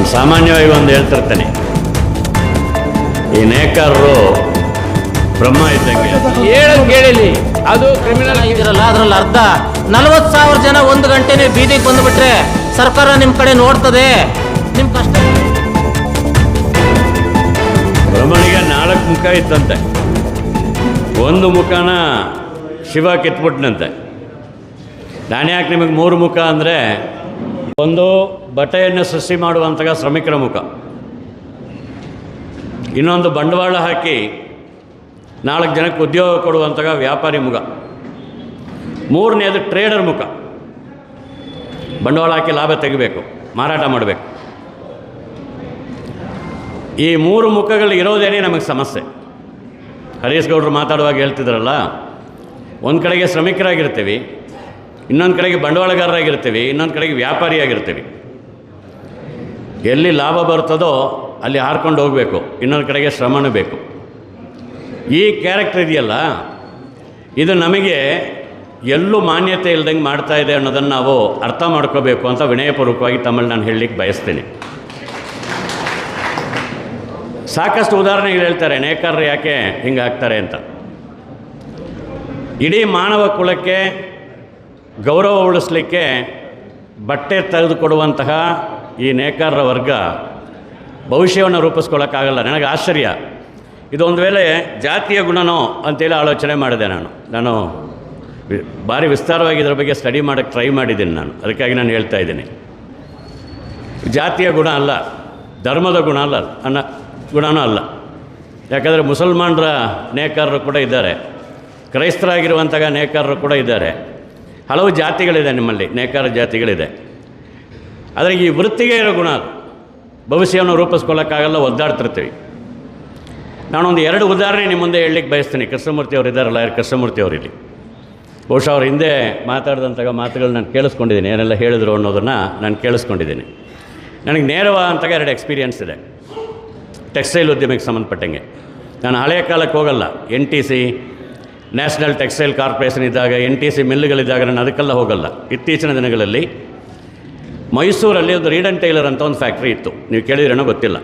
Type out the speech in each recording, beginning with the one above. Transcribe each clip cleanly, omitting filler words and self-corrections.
ನಾನು ಸಾಮಾನ್ಯವಾಗಿ ಒಂದು ಹೇಳ್ತಿರ್ತೇನೆ, ಈ ನೇಕಾರರು ಬ್ರಹ್ಮ ಇದ್ದಂಗೆ. ಹೇಳೋದು ಕೇಳಿಲಿ, ಅದು ಕ್ರಿಮಿನಲ್ ಆಗಿರಲ್ಲ. ಅದ್ರಲ್ಲಿ ಅರ್ಧ 40,000 ಜನ 1 ಗಂಟೆನೇ ಬೀದಿಗೆ ಬಂದುಬಿಟ್ರೆ ಸರ್ಕಾರ ನಿಮ್ಮ ಕಡೆ ನೋಡ್ತದೆ. ನಿಮ್ಮ ಕಷ್ಟ. ಬ್ರಹ್ಮನಿಗೆ 4 ಮುಖ ಇತ್ತಂತೆ. ಒಂದು ಮುಖನ ಶಿವ ಕಿತ್ಬಿಟ್ನಂತೆ. ನಾನು ಯಾಕೆ ನಿಮಗೆ 3 ಮುಖ ಅಂದರೆ, ಒಂದು ಬಟ್ಟೆಯನ್ನು ಸೃಷ್ಟಿ ಮಾಡುವಂತಹ ಶ್ರಮಿಕರ ಮುಖ, ಇನ್ನೊಂದು ಬಂಡವಾಳ ಹಾಕಿ 4 ಜನಕ್ಕೆ ಉದ್ಯೋಗ ಕೊಡುವಂತಹ ವ್ಯಾಪಾರಿ ಮುಖ, ಮೂರನೇದು ಟ್ರೇಡರ್ ಮುಖ, ಬಂಡವಾಳ ಹಾಕಿ ಲಾಭ ತೆಗಿಬೇಕು, ಮಾರಾಟ ಮಾಡಬೇಕು. ಈ 3 ಮುಖಗಳು ಇರೋದೇನೇ ನಮಗೆ ಸಮಸ್ಯೆ. ಹರೀಶ್ ಗೌಡರು ಮಾತಾಡುವಾಗ ಹೇಳ್ತಿದ್ರಲ್ಲ, ಒಂದು ಕಡೆಗೆ ಶ್ರಮಿಕರಾಗಿರ್ತೀವಿ, ಇನ್ನೊಂದು ಕಡೆಗೆ ಬಂಡವಾಳಗಾರರಾಗಿರ್ತೀವಿ, ಇನ್ನೊಂದು ಕಡೆಗೆ ವ್ಯಾಪಾರಿಯಾಗಿರ್ತೀವಿ. ಎಲ್ಲಿ ಲಾಭ ಬರ್ತದೋ ಅಲ್ಲಿ ಹಾರ್ಕೊಂಡು ಹೋಗಬೇಕು, ಇನ್ನೊಂದು ಕಡೆಗೆ ಶ್ರಮನೂ ಬೇಕು. ಈ ಕ್ಯಾರೆಕ್ಟರ್ ಇದೆಯಲ್ಲ, ಇದು ನಮಗೆ ಎಲ್ಲೂ ಮಾನ್ಯತೆ ಇಲ್ದಂಗೆ ಮಾಡ್ತಾ ಇದೆ ಅನ್ನೋದನ್ನು ನಾವು ಅರ್ಥ ಮಾಡ್ಕೋಬೇಕು ಅಂತ ವಿನಯಪೂರ್ವಕವಾಗಿ ತಮ್ಮಲ್ಲಿ ನಾನು ಹೇಳಲಿಕ್ಕೆ ಬಯಸ್ತೀನಿ. ಸಾಕಷ್ಟು ಉದಾಹರಣೆಗಳು ಹೇಳ್ತಾರೆ ನೇಕಾರರು ಯಾಕೆ ಹಿಂಗೆ ಆಗ್ತಾರೆ ಅಂತ. ಇಡೀ ಮಾನವ ಕುಲಕ್ಕೆ ಗೌರವ ಉಳಿಸ್ಲಿಕ್ಕೆ ಬಟ್ಟೆ ತೆಗೆದುಕೊಡುವಂತಹ ಈ ನೇಕಾರರ ವರ್ಗ ಭವಿಷ್ಯವನ್ನು ರೂಪಿಸ್ಕೊಳ್ಳೋಕ್ಕಾಗಲ್ಲ. ನನಗೆ ಆಶ್ಚರ್ಯ, ಇದೊಂದು ವೇಳೆ ಜಾತಿಯ ಗುಣನೋ ಅಂತೇಳಿ ಆಲೋಚನೆ ಮಾಡಿದೆ. ನಾನು ಭಾರಿ ವಿಸ್ತಾರವಾಗಿ ಇದರ ಬಗ್ಗೆ ಸ್ಟಡಿ ಮಾಡೋಕ್ಕೆ ಟ್ರೈ ಮಾಡಿದ್ದೀನಿ. ಅದಕ್ಕಾಗಿ ನಾನು ಹೇಳ್ತಾ ಇದ್ದೀನಿ, ಜಾತಿಯ ಗುಣ ಅಲ್ಲ, ಧರ್ಮದ ಗುಣ ಅಲ್ಲ, ಗುಣನೂ ಅಲ್ಲ. ಯಾಕಂದರೆ ಮುಸಲ್ಮಾನರ ನೇಕಾರರು ಕೂಡ ಇದ್ದಾರೆ, ಕ್ರೈಸ್ತರಾಗಿರುವಂತಹ ನೇಕಾರರು ಕೂಡ ಇದ್ದಾರೆ, ಹಲವು ಜಾತಿಗಳಿದೆ ನಿಮ್ಮಲ್ಲಿ, ನೇಕಾರ ಜಾತಿಗಳಿದೆ. ಆದರೆ ಈ ವೃತ್ತಿಗೆ ಇರೋ ಗುಣ ಅದು, ಭವಿಷ್ಯವನ್ನು ರೂಪಿಸ್ಕೊಳ್ಳೋಕ್ಕಾಗಲ್ಲ, ಒದ್ದಾಡ್ತಿರ್ತೀವಿ. ನಾನೊಂದು 2 ಉದಾಹರಣೆ ನಿಮ್ಮ ಮುಂದೆ ಹೇಳಲಿಕ್ಕೆ ಬಯಸ್ತೀನಿ. ಕೃಷ್ಣಮೂರ್ತಿ ಅವರು ಇದ್ದಾರಲ್ಲ, ಯಾರು ಕೃಷ್ಣಮೂರ್ತಿ ಅವರಿಲ್ಲಿ, ಬಹುಶಃ ಅವ್ರ ಹಿಂದೆ ಮಾತಾಡಿದಂಥ ಮಾತುಗಳು ನಾನು ಕೇಳಿಸ್ಕೊಂಡಿದ್ದೀನಿ, ಏನೆಲ್ಲ ಹೇಳಿದ್ರು ಅನ್ನೋದನ್ನು ನಾನು ಕೇಳಿಸ್ಕೊಂಡಿದ್ದೀನಿ. ನನಗೆ ನೇರವಾದಂಥ 2 ಎಕ್ಸ್ಪೀರಿಯನ್ಸ್ ಇದೆ ಟೆಕ್ಸ್ಟೈಲ್ ಉದ್ಯಮಕ್ಕೆ ಸಂಬಂಧಪಟ್ಟಂಗೆ. ನಾನು ಹಳೆಯ ಕಾಲಕ್ಕೆ ಹೋಗಲ್ಲ. NTC ನ್ಯಾಷನಲ್ ಟೆಕ್ಸ್ಟೈಲ್ ಕಾರ್ಪೊರೇಷನ್ ಇದ್ದಾಗ, NTC ಮಿಲ್ಗಳಿದ್ದಾಗ ನಾನು ಅದಕ್ಕೆಲ್ಲ ಹೋಗಲ್ಲ. ಇತ್ತೀಚಿನ ದಿನಗಳಲ್ಲಿ ಮೈಸೂರಲ್ಲಿ ಒಂದು ರೀಡ್ ಆ್ಯಂಡ್ ಟೈಲರ್ ಅಂತ ಒಂದು ಫ್ಯಾಕ್ಟ್ರಿ ಇತ್ತು, ನೀವು ಕೇಳಿದ್ರೇನೋ ಗೊತ್ತಿಲ್ಲ.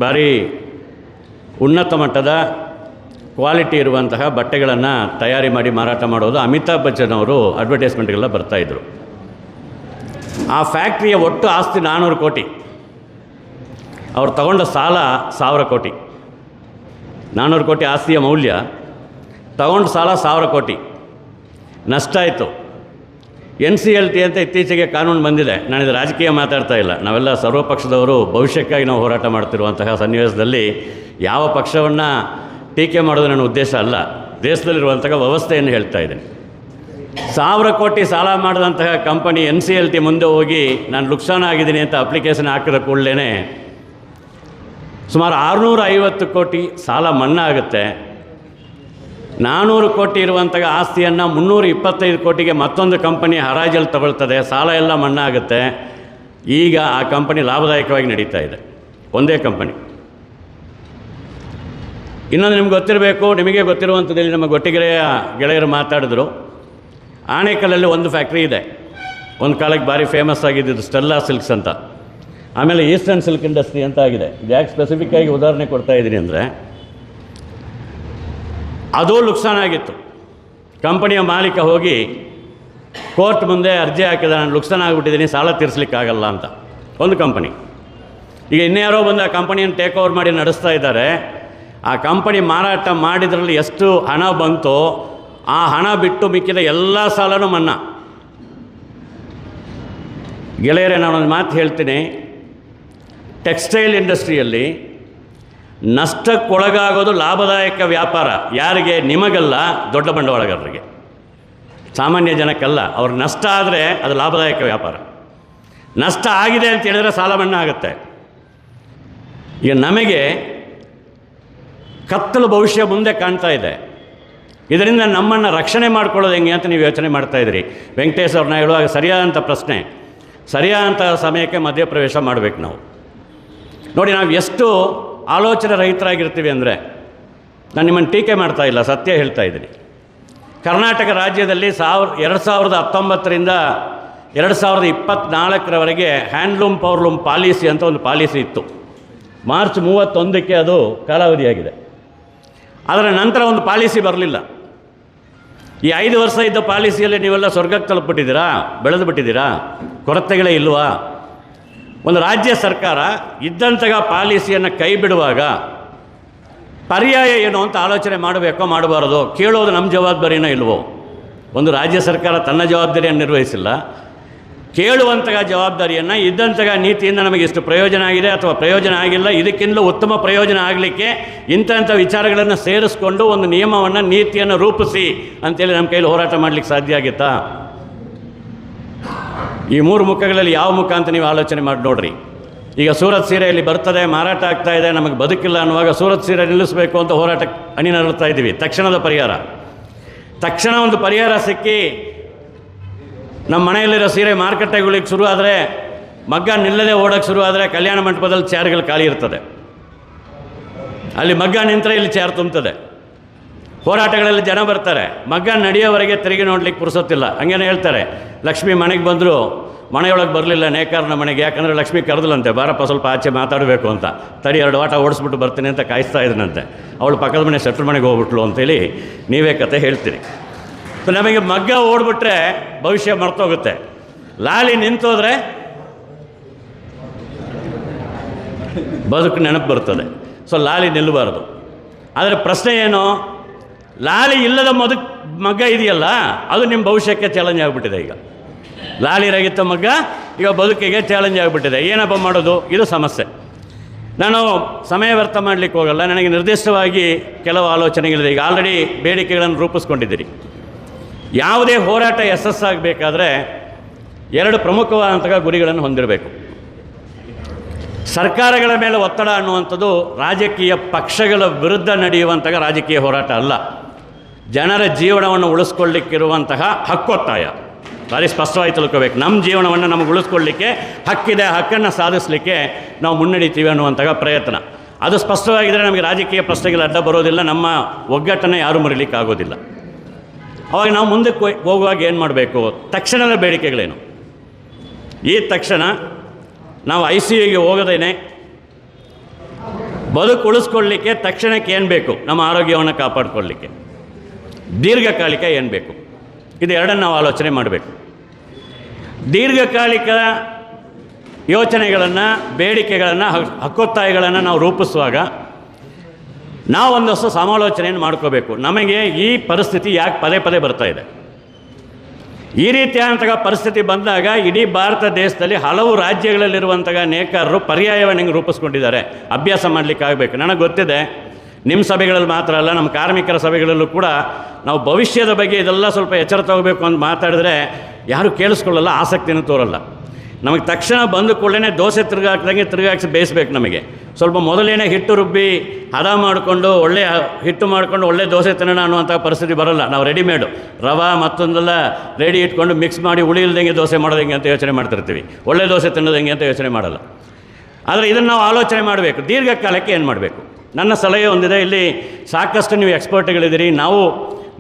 ಭಾರಿ ಉನ್ನತ ಮಟ್ಟದ ಕ್ವಾಲಿಟಿ ಇರುವಂತಹ ಬಟ್ಟೆಗಳನ್ನು ತಯಾರಿ ಮಾಡಿ ಮಾರಾಟ ಮಾಡೋದು. ಅಮಿತಾಬ್ ಬಚ್ಚನ್ ಅವರು ಅಡ್ವರ್ಟೈಸ್ಮೆಂಟ್ಗೆಲ್ಲ ಬರ್ತಾಯಿದ್ರು. ಆ ಫ್ಯಾಕ್ಟ್ರಿಯ ಒಟ್ಟು ಆಸ್ತಿ 400 ಕೋಟಿ. ಅವ್ರು ತಗೊಂಡ ಸಾಲ 1000 ಕೋಟಿ. 400 ಕೋಟಿ ಆಸ್ತಿಯ ಮೌಲ್ಯ, ತಗೊಂಡ ಸಾಲ 1000 ಕೋಟಿ. ನಷ್ಟ ಆಯಿತು. NCLT ಅಂತ ಇತ್ತೀಚೆಗೆ ಕಾನೂನು ಬಂದಿದೆ. ನಾನಿದು ರಾಜಕೀಯ ಮಾತಾಡ್ತಾ ಇಲ್ಲ, ನಾವೆಲ್ಲ ಸರ್ವಪಕ್ಷದವರು, ಭವಿಷ್ಯಕ್ಕಾಗಿ ನಾವು ಹೋರಾಟ ಮಾಡ್ತಿರುವಂತಹ ಸನ್ನಿವೇಶದಲ್ಲಿ ಯಾವ ಪಕ್ಷವನ್ನು ಟೀಕೆ ಮಾಡೋದು ನನ್ನ ಉದ್ದೇಶ ಅಲ್ಲ, ದೇಶದಲ್ಲಿರುವಂತಹ ವ್ಯವಸ್ಥೆಯನ್ನು ಹೇಳ್ತಾ ಇದ್ದೇನೆ. 1000 ಕೋಟಿ ಸಾಲ ಮಾಡಿದಂತಹ ಕಂಪನಿ NCLT ಮುಂದೆ ಹೋಗಿ ನಾನು ನುಕ್ಸಾನ ಆಗಿದ್ದೀನಿ ಅಂತ ಅಪ್ಲಿಕೇಶನ್ ಹಾಕಿದ ಕೂಡಲೇ ಸುಮಾರು 650 ಕೋಟಿ ಸಾಲ ಮನ್ನಾ ಆಗುತ್ತೆ. 400 ಕೋಟಿ ಇರುವಂತಹ ಆಸ್ತಿಯನ್ನು 325 ಕೋಟಿಗೆ ಮತ್ತೊಂದು ಕಂಪನಿ ಹರಾಜಲ್ಲಿ ತಗೊಳ್ತದೆ, ಸಾಲ ಎಲ್ಲ ಮನ್ನಾ ಆಗುತ್ತೆ. ಈಗ ಆ ಕಂಪನಿ ಲಾಭದಾಯಕವಾಗಿ ನಡೀತಾ ಇದೆ, ಒಂದೇ ಕಂಪನಿ. ಇನ್ನೊಂದು ನಿಮ್ಗೆ ಗೊತ್ತಿರಬೇಕು, ನಿಮಗೆ ಗೊತ್ತಿರುವಂಥದ್ದಲ್ಲಿ ನಮ್ಮ ಗೊಟ್ಟಿಗೆರೆಯ ಗೆಳೆಯರು ಮಾತಾಡಿದ್ರು. ಆನೇಕಲ್ಲಲ್ಲಿ ಒಂದು ಫ್ಯಾಕ್ಟ್ರಿ ಇದೆ, ಒಂದು ಕಾಲಕ್ಕೆ ಭಾರಿ ಫೇಮಸ್ ಆಗಿದ್ದು ಸ್ಟೆಲ್ಲಾ ಸಿಲ್ಕ್ಸ್ ಅಂತ. ಆಮೇಲೆ ಈಸ್ಟರ್ನ್ ಸಿಲ್ಕ್ ಇಂಡಸ್ಟ್ರಿ ಅಂತ ಆಗಿದೆ. ಇದು ಯಾಕೆ ಸ್ಪೆಸಿಫಿಕ್ಕಾಗಿ ಉದಾಹರಣೆ ಕೊಡ್ತಾ ಇದ್ದೀನಿ ಅಂದರೆ, ಅದು ನುಕ್ಸಾನ ಆಗಿತ್ತು. ಕಂಪನಿಯ ಮಾಲೀಕ ಹೋಗಿ ಕೋರ್ಟ್ ಮುಂದೆ ಅರ್ಜಿ ಹಾಕಿದ, ನಾನು ನುಕ್ಸಾನ ಆಗಿಬಿಟ್ಟಿದ್ದೀನಿ, ಸಾಲ ತೀರಿಸಲಿಕ್ಕಾಗಲ್ಲ ಅಂತ. ಒಂದು ಕಂಪನಿ. ಈಗ ಇನ್ಯಾರೋ ಬಂದು ಆ ಕಂಪನಿಯನ್ನು ಟೇಕ್ ಓವರ್ ಮಾಡಿ ನಡೆಸ್ತಾ ಇದ್ದಾರೆ. ಆ ಕಂಪನಿ ಮಾರಾಟ ಮಾಡಿದ್ರಲ್ಲಿ ಎಷ್ಟು ಹಣ ಬಂತೋ ಆ ಹಣ ಬಿಟ್ಟು ಮಿಕ್ಕಿದ ಎಲ್ಲ ಸಾಲನೂ ಮನ್ನಾ. ಗೆಳೆಯರೇ, ನಾನೊಂದು ಮಾತು ಹೇಳ್ತೀನಿ, ಟೆಕ್ಸ್ಟೈಲ್ ಇಂಡಸ್ಟ್ರಿಯಲ್ಲಿ ನಷ್ಟಕ್ಕೊಳಗಾಗೋದು ಲಾಭದಾಯಕ ವ್ಯಾಪಾರ. ಯಾರಿಗೆ? ನಿಮಗಲ್ಲ, ದೊಡ್ಡ ಬಂಡವಾಳಗಾರರಿಗೆ, ಸಾಮಾನ್ಯ ಜನಕ್ಕಲ್ಲ. ಅವ್ರ ನಷ್ಟ ಆದರೆ ಅದು ಲಾಭದಾಯಕ ವ್ಯಾಪಾರ. ನಷ್ಟ ಆಗಿದೆ ಅಂತ ಹೇಳಿದ್ರೆ ಸಾಲ ಮನ್ನಾ ಆಗುತ್ತೆ. ಈಗ ನಮಗೆ ಕತ್ತಲು ಭವಿಷ್ಯ ಮುಂದೆ ಕಾಣ್ತಾ ಇದೆ. ಇದರಿಂದ ನಮ್ಮನ್ನು ರಕ್ಷಣೆ ಮಾಡ್ಕೊಳ್ಳೋದು ಹೆಂಗೆ ಅಂತ ನೀವು ಯೋಚನೆ ಮಾಡ್ತಾಯಿದ್ರಿ. ವೆಂಕಟೇಶ್ ಅವ್ರನ್ನ ಹೇಳುವಾಗ ಸರಿಯಾದಂಥ ಪ್ರಶ್ನೆ, ಸರಿಯಾದಂಥ ಸಮಯಕ್ಕೆ ಮಧ್ಯಪ್ರವೇಶ ಮಾಡಬೇಕು ನಾವು. ನೋಡಿ, ನಾವು ಎಷ್ಟು ಆಲೋಚನೆ ರಹಿತರಾಗಿರ್ತೀವಿ ಅಂದರೆ, ನಾನು ನಿಮ್ಮನ್ನು ಟೀಕೆ ಮಾಡ್ತಾ ಇಲ್ಲ, ಸತ್ಯ ಹೇಳ್ತಾ ಇದ್ದೀನಿ. ಕರ್ನಾಟಕ ರಾಜ್ಯದಲ್ಲಿ 2019ರಿಂದ 2024ರವರೆಗೆ ಹ್ಯಾಂಡ್ಲೂಮ್ ಪವರ್ಲೂಮ್ ಪಾಲಿಸಿ ಅಂತ ಒಂದು ಪಾಲಿಸಿ ಇತ್ತು. ಮಾರ್ಚ್ 31ಕ್ಕೆ ಅದು ಕಾಲಾವಧಿಯಾಗಿದೆ. ಅದರ ನಂತರ ಒಂದು ಪಾಲಿಸಿ ಬರಲಿಲ್ಲ. ಈ 5 ವರ್ಷ ಇದ್ದ ಪಾಲಿಸಿಯಲ್ಲಿ ನೀವೆಲ್ಲ ಸ್ವರ್ಗಕ್ಕೆ ತಲುಪಿಬಿಟ್ಟಿದ್ದೀರಾ, ಬೆಳೆದು ಬಿಟ್ಟಿದ್ದೀರಾ, ಕೊರತೆಗಳೇ ಇಲ್ವಾ? ಒಂದು ರಾಜ್ಯ ಸರ್ಕಾರ ಇದ್ದಂತಹ ಪಾಲಿಸಿಯನ್ನು ಕೈ ಬಿಡುವಾಗ ಪರ್ಯಾಯ ಏನು ಅಂತ ಆಲೋಚನೆ ಮಾಡಬೇಕೋ ಮಾಡಬಾರದು, ಕೇಳೋದು ನಮ್ಮ ಜವಾಬ್ದಾರಿನೋ ಇಲ್ವೋ? ಒಂದು ರಾಜ್ಯ ಸರ್ಕಾರ ತನ್ನ ಜವಾಬ್ದಾರಿಯನ್ನು ನಿರ್ವಹಿಸಿಲ್ಲ, ಕೇಳುವಂತಹ ಜವಾಬ್ದಾರಿಯನ್ನು ಇದ್ದಂತಹ ನೀತಿಯಿಂದ ನಮಗೆ ಇಷ್ಟು ಪ್ರಯೋಜನ ಆಗಿದೆ ಅಥವಾ ಪ್ರಯೋಜನ ಆಗಿಲ್ಲ, ಇದಕ್ಕಿಂತಲೂ ಉತ್ತಮ ಪ್ರಯೋಜನ ಆಗಲಿಕ್ಕೆ ಇಂಥ ವಿಚಾರಗಳನ್ನು ಸೇರಿಸ್ಕೊಂಡು ಒಂದು ನಿಯಮವನ್ನು ನೀತಿಯನ್ನು ರೂಪಿಸಿ ಅಂತೇಳಿ ನಮ್ಮ ಕೈಲಿ ಹೋರಾಟ ಮಾಡಲಿಕ್ಕೆ ಸಾಧ್ಯ ಆಗಿತ್ತಾ? ಈ 3 ಮುಖಗಳಲ್ಲಿ ಯಾವ ಮುಖ ಅಂತ ನೀವು ಆಲೋಚನೆ ಮಾಡಿ ನೋಡ್ರಿ. ಈಗ ಸೂರತ್ ಸೀರೆಯಲ್ಲಿ ಬರ್ತದೆ, ಮಾರಾಟ ಆಗ್ತಾ ಇದೆ, ನಮಗೆ ಬದುಕಿಲ್ಲ ಅನ್ನುವಾಗ ಸೂರತ್ ಸೀರೆ ನಿಲ್ಲಿಸಬೇಕು ಅಂತ ಹೋರಾಟ ಅಣಿನರಳ್ತಾ ಇದ್ದೀವಿ. ತಕ್ಷಣದ ಪರಿಹಾರ, ತಕ್ಷಣ ಒಂದು ಪರಿಹಾರ ಸಿಕ್ಕಿ ನಮ್ಮ ಮನೆಯಲ್ಲಿರೋ ಸೀರೆ ಮಾರುಕಟ್ಟೆಗಳಿಗೆ ಶುರು ಆದರೆ, ಮಗ್ಗ ನಿಲ್ಲದೆ ಓಡೋಕ್ಕೆ ಶುರು ಆದರೆ ಕಲ್ಯಾಣ ಮಂಟಪದಲ್ಲಿ ಚೇರ್ಗಳು ಖಾಲಿ ಇರ್ತದೆ. ಅಲ್ಲಿ ಮಗ್ಗ ನಿಂತರೆ ಇಲ್ಲಿ ಚೇರ್ ತುಂಬ್ತದೆ. ಹೋರಾಟಗಳಲ್ಲಿ ಜನ ಬರ್ತಾರೆ, ಮಗ್ಗ ನಡೆಯೋವರೆಗೆ ತಿರುಗಿ ನೋಡ್ಲಿಕ್ಕೆ ಪುರುಸೊತ್ತಿಲ್ಲ. ಹಂಗೇನೆ ಹೇಳ್ತಾರೆ, ಲಕ್ಷ್ಮಿ ಮನೆಗೆ ಬಂದರು, ಮನೆಯೊಳಗೆ ಬರಲಿಲ್ಲ ನೇಕಾರನ ಮನೆಗೆ, ಯಾಕಂದರೆ ಲಕ್ಷ್ಮಿ ಕರೆದಲಂತೆ, ಬಾರಪ್ಪ ಸ್ವಲ್ಪ ಆಚೆ ಮಾತಾಡಬೇಕು ಅಂತ. ತಡಿ 2 ಆಟ ಓಡಿಸ್ಬಿಟ್ಟು ಬರ್ತೀನಿ ಅಂತ ಕಾಯಿಸ್ತಾ ಇದ್ದನಂತೆ. ಅವಳು ಪಕ್ಕದ ಮನೆ ಶೆಟ್ರ್ ಮನೆಗೆ ಹೋಗ್ಬಿಟ್ಲು ಅಂತೇಳಿ ನೀವೇ ಕತೆ ಹೇಳ್ತೀರಿ. ನಮಗೆ ಮಗ್ಗ ಓಡ್ಬಿಟ್ರೆ ಭವಿಷ್ಯ ಮರ್ತೋಗುತ್ತೆ, ಲಾಲಿ ನಿಂತೋದ್ರೆ ಬದುಕು ನೆನಪು ಬರ್ತದೆ. ಸೊ ಲಾಲಿ ನಿಲ್ಲಬಾರ್ದು. ಆದರೆ ಪ್ರಶ್ನೆ ಏನು, ಲಾಲಿ ಇಲ್ಲದ ಮಗ್ಗ ಇದೆಯಲ್ಲ, ಅದು ನಿಮ್ಮ ಭವಿಷ್ಯಕ್ಕೆ ಚಾಲೆಂಜ್ ಆಗಿಬಿಟ್ಟಿದೆ. ಈಗ ಲಾಲಿ ರಹಿತ ಮಗ್ಗ ಈಗ ಬದುಕಿಗೆ ಚಾಲೆಂಜ್ ಆಗಿಬಿಟ್ಟಿದೆ. ಏನಪ್ಪ ಮಾಡೋದು? ಇದು ಸಮಸ್ಯೆ. ನಾನು ಸಮಯ ವ್ಯರ್ಥ ಮಾಡಲಿಕ್ಕೆ ಹೋಗಲ್ಲ. ನನಗೆ ನಿರ್ದಿಷ್ಟವಾಗಿ ಕೆಲವು ಆಲೋಚನೆಗಳಿದೆ. ಈಗ ಆಲ್ರೆಡಿ ಬೇಡಿಕೆಗಳನ್ನು ರೂಪಿಸ್ಕೊಂಡಿದ್ದೀರಿ. ಯಾವುದೇ ಹೋರಾಟ ಯಶಸ್ಸಾಗಬೇಕಾದ್ರೆ 2 ಪ್ರಮುಖವಾದಂತಹ ಗುರಿಗಳನ್ನು ಹೊಂದಿರಬೇಕು. ಸರ್ಕಾರಗಳ ಮೇಲೆ ಒತ್ತಡ ಅನ್ನುವಂಥದ್ದು ರಾಜಕೀಯ ಪಕ್ಷಗಳ ವಿರುದ್ಧ ನಡೆಯುವಂತಹ ರಾಜಕೀಯ ಹೋರಾಟ ಅಲ್ಲ. ಜನರ ಜೀವನವನ್ನು ಉಳಿಸ್ಕೊಳ್ಳಿಕ್ಕಿರುವಂತಹ ಹಕ್ಕೊತ್ತಾಯ. ಭಾರಿ ಸ್ಪಷ್ಟವಾಗಿ ತಿಳ್ಕೋಬೇಕು. ನಮ್ಮ ಜೀವನವನ್ನು ನಮಗೆ ಉಳಿಸ್ಕೊಳ್ಳಿಕ್ಕೆ ಹಕ್ಕಿದೆ, ಹಕ್ಕನ್ನು ಸಾಧಿಸಲಿಕ್ಕೆ ನಾವು ಮುನ್ನಡೀತೀವಿ ಅನ್ನುವಂತಹ ಪ್ರಯತ್ನ. ಅದು ಸ್ಪಷ್ಟವಾಗಿದ್ದರೆ ನಮಗೆ ರಾಜಕೀಯ ಪ್ರಶ್ನೆಗಳು ಅಡ್ಡ ಬರೋದಿಲ್ಲ, ನಮ್ಮ ಒಗ್ಗಟ್ಟನ್ನು ಯಾರೂ ಮರೀಲಿಕ್ಕಾಗೋದಿಲ್ಲ. ಅವಾಗ ನಾವು ಮುಂದಕ್ಕೆ ಹೋಗುವಾಗ ಏನು ಮಾಡಬೇಕು? ತಕ್ಷಣದ ಬೇಡಿಕೆಗಳೇನು? ಈ ತಕ್ಷಣ ನಾವು ICUಗೆ ಹೋಗದೇನೆ ಬದುಕು ಉಳಿಸ್ಕೊಳ್ಳಿಕ್ಕೆ ತಕ್ಷಣಕ್ಕೆ ಏನು ಬೇಕು? ನಮ್ಮ ಆರೋಗ್ಯವನ್ನು ಕಾಪಾಡಿಕೊಳ್ಳಲಿಕ್ಕೆ ದೀರ್ಘಕಾಲಿಕ ಏನು ಬೇಕು? ಇದು ಎರಡನ್ನು ನಾವು ಆಲೋಚನೆ ಮಾಡಬೇಕು. ದೀರ್ಘಕಾಲಿಕ ಯೋಚನೆಗಳನ್ನು, ಬೇಡಿಕೆಗಳನ್ನು, ಹಕ್ಕೊತ್ತಾಯಗಳನ್ನು ನಾವು ರೂಪಿಸುವಾಗ ನಾವು ಒಂದಷ್ಟು ಸಮಾಲೋಚನೆಯನ್ನು ಮಾಡ್ಕೋಬೇಕು. ನಮಗೆ ಈ ಪರಿಸ್ಥಿತಿ ಯಾಕೆ ಪದೇ ಪದೇ ಬರ್ತಾ ಇದೆ? ಈ ರೀತಿಯಾದಂತಹ ಪರಿಸ್ಥಿತಿ ಬಂದಾಗ ಇಡೀ ಭಾರತ ದೇಶದಲ್ಲಿ ಹಲವು ರಾಜ್ಯಗಳಲ್ಲಿರುವಂತಹ ನೇಕಾರರು ಪರ್ಯಾಯವನ್ನು ಹೆಂಗೆ ರೂಪಿಸ್ಕೊಂಡಿದ್ದಾರೆ, ಅಭ್ಯಾಸ ಮಾಡಲಿಕ್ಕಾಗಬೇಕು. ನನಗೆ ಗೊತ್ತಿದೆ, ನಿಮ್ಮ ಸಭೆಗಳಲ್ಲಿ ಮಾತ್ರ ಅಲ್ಲ, ನಮ್ಮ ಕಾರ್ಮಿಕರ ಸಭೆಗಳಲ್ಲೂ ಕೂಡ ನಾವು ಭವಿಷ್ಯದ ಬಗ್ಗೆ ಇದೆಲ್ಲ ಸ್ವಲ್ಪ ಎಚ್ಚರ ತಗೋಬೇಕು ಅಂತ ಮಾತಾಡಿದ್ರೆ ಯಾರೂ ಕೇಳಿಸ್ಕೊಳ್ಳಲ್ಲ, ಆಸಕ್ತಿನೂ ತೋರಲ್ಲ. ನಮಗೆ ತಕ್ಷಣ ಬಂದು ಕೂಡಲೇ ದೋಸೆ ತಿರುಗಾಕಿಸಿ ಬೇಯಿಸ್ಬೇಕು. ನಮಗೆ ಸ್ವಲ್ಪ ಮೊದಲೇನೆ ಹಿಟ್ಟು ರುಬ್ಬಿ ಹದ ಮಾಡಿಕೊಂಡು ಒಳ್ಳೆಯ ಹಿಟ್ಟು ಮಾಡಿಕೊಂಡು ಒಳ್ಳೆ ದೋಸೆ ತಿನ್ನೋಣ ಅನ್ನುವಂಥ ಪರಿಸ್ಥಿತಿ ಬರೋಲ್ಲ. ನಾವು ರೆಡಿಮೇಡು ರವೆ ಮತ್ತೊಂದೆಲ್ಲ ರೆಡಿ ಇಟ್ಕೊಂಡು ಮಿಕ್ಸ್ ಮಾಡಿ ಹುಳಿ ಇಲ್ದಂಗೆ ದೋಸೆ ಮಾಡೋದು ಹೆಂಗೆ ಅಂತ ಯೋಚನೆ ಮಾಡ್ತಿರ್ತೀವಿ. ಒಳ್ಳೆ ದೋಸೆ ತಿನ್ನೋದು ಹೆಂಗೆ ಅಂತ ಯೋಚನೆ ಮಾಡಲ್ಲ. ಆದರೆ ಇದನ್ನು ನಾವು ಆಲೋಚನೆ ಮಾಡಬೇಕು. ದೀರ್ಘಕಾಲಕ್ಕೆ ಏನು ಮಾಡಬೇಕು? ನನ್ನ ಸಲಹೆ ಹೊಂದಿದೆ. ಇಲ್ಲಿ ಸಾಕಷ್ಟು ನೀವು ಎಕ್ಸ್ಪರ್ಟ್ಗಳಿದ್ದೀರಿ, ನಾವು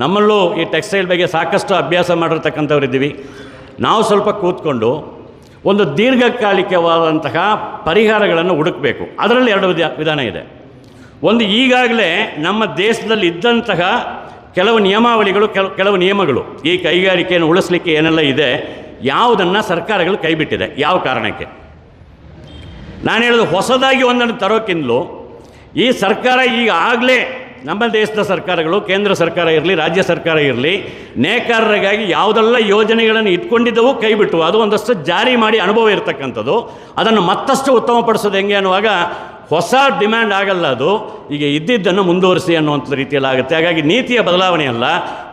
ನಮ್ಮಲ್ಲೂ ಈ ಟೆಕ್ಸ್ಟೈಲ್ ಬಗ್ಗೆ ಸಾಕಷ್ಟು ಅಭ್ಯಾಸ ಮಾಡಿರ್ತಕ್ಕಂಥವ್ರು ಇದ್ದೀವಿ. ನಾವು ಸ್ವಲ್ಪ ಕೂತ್ಕೊಂಡು ಒಂದು ದೀರ್ಘಕಾಲಿಕವಾದಂತಹ ಪರಿಹಾರಗಳನ್ನು ಹುಡುಕಬೇಕು. ಅದರಲ್ಲಿ 2 ವಿಧಾನ ಇದೆ. ಒಂದು, ಈಗಾಗಲೇ ನಮ್ಮ ದೇಶದಲ್ಲಿ ಇದ್ದಂತಹ ಕೆಲವು ನಿಯಮಾವಳಿಗಳು, ಕೆಲವು ನಿಯಮಗಳು ಈ ಕೈಗಾರಿಕೆಯನ್ನು ಉಳಿಸ್ಲಿಕ್ಕೆ ಏನೆಲ್ಲ ಇದೆ, ಯಾವುದನ್ನು ಸರ್ಕಾರಗಳು ಕೈಬಿಟ್ಟಿದೆ, ಯಾವ ಕಾರಣಕ್ಕೆ? ನಾನು ಹೇಳೋದು ಹೊಸದಾಗಿ ಒಂದನ್ನು ತರೋಕ್ಕಿಂತಲೂ ಈ ಸರ್ಕಾರ ಈಗಾಗಲೇ ನಮ್ಮ ದೇಶದ ಸರ್ಕಾರಗಳು, ಕೇಂದ್ರ ಸರ್ಕಾರ ಇರಲಿ, ರಾಜ್ಯ ಸರ್ಕಾರ ಇರಲಿ, ನೇಕಾರರಿಗಾಗಿ ಯಾವುದೆಲ್ಲ ಯೋಜನೆಗಳನ್ನು ಇಟ್ಕೊಂಡಿದ್ದವು ಕೈಬಿಟ್ಟು ಅದು ಒಂದಷ್ಟು ಜಾರಿ ಮಾಡಿ ಅನುಭವ ಇರತಕ್ಕಂಥದ್ದು. ಅದನ್ನು ಮತ್ತಷ್ಟು ಉತ್ತಮಪಡಿಸೋದು ಹೆಂಗೆ ಅನ್ನುವಾಗ ಹೊಸ ಡಿಮ್ಯಾಂಡ್ ಆಗಲ್ಲ, ಅದು ಈಗ ಇದ್ದಿದ್ದನ್ನು ಮುಂದುವರಿಸಿ ಅನ್ನುವಂಥ ರೀತಿಯಲ್ಲಿ ಆಗುತ್ತೆ. ಹಾಗಾಗಿ ನೀತಿಯ ಬದಲಾವಣೆ ಅಲ್ಲ,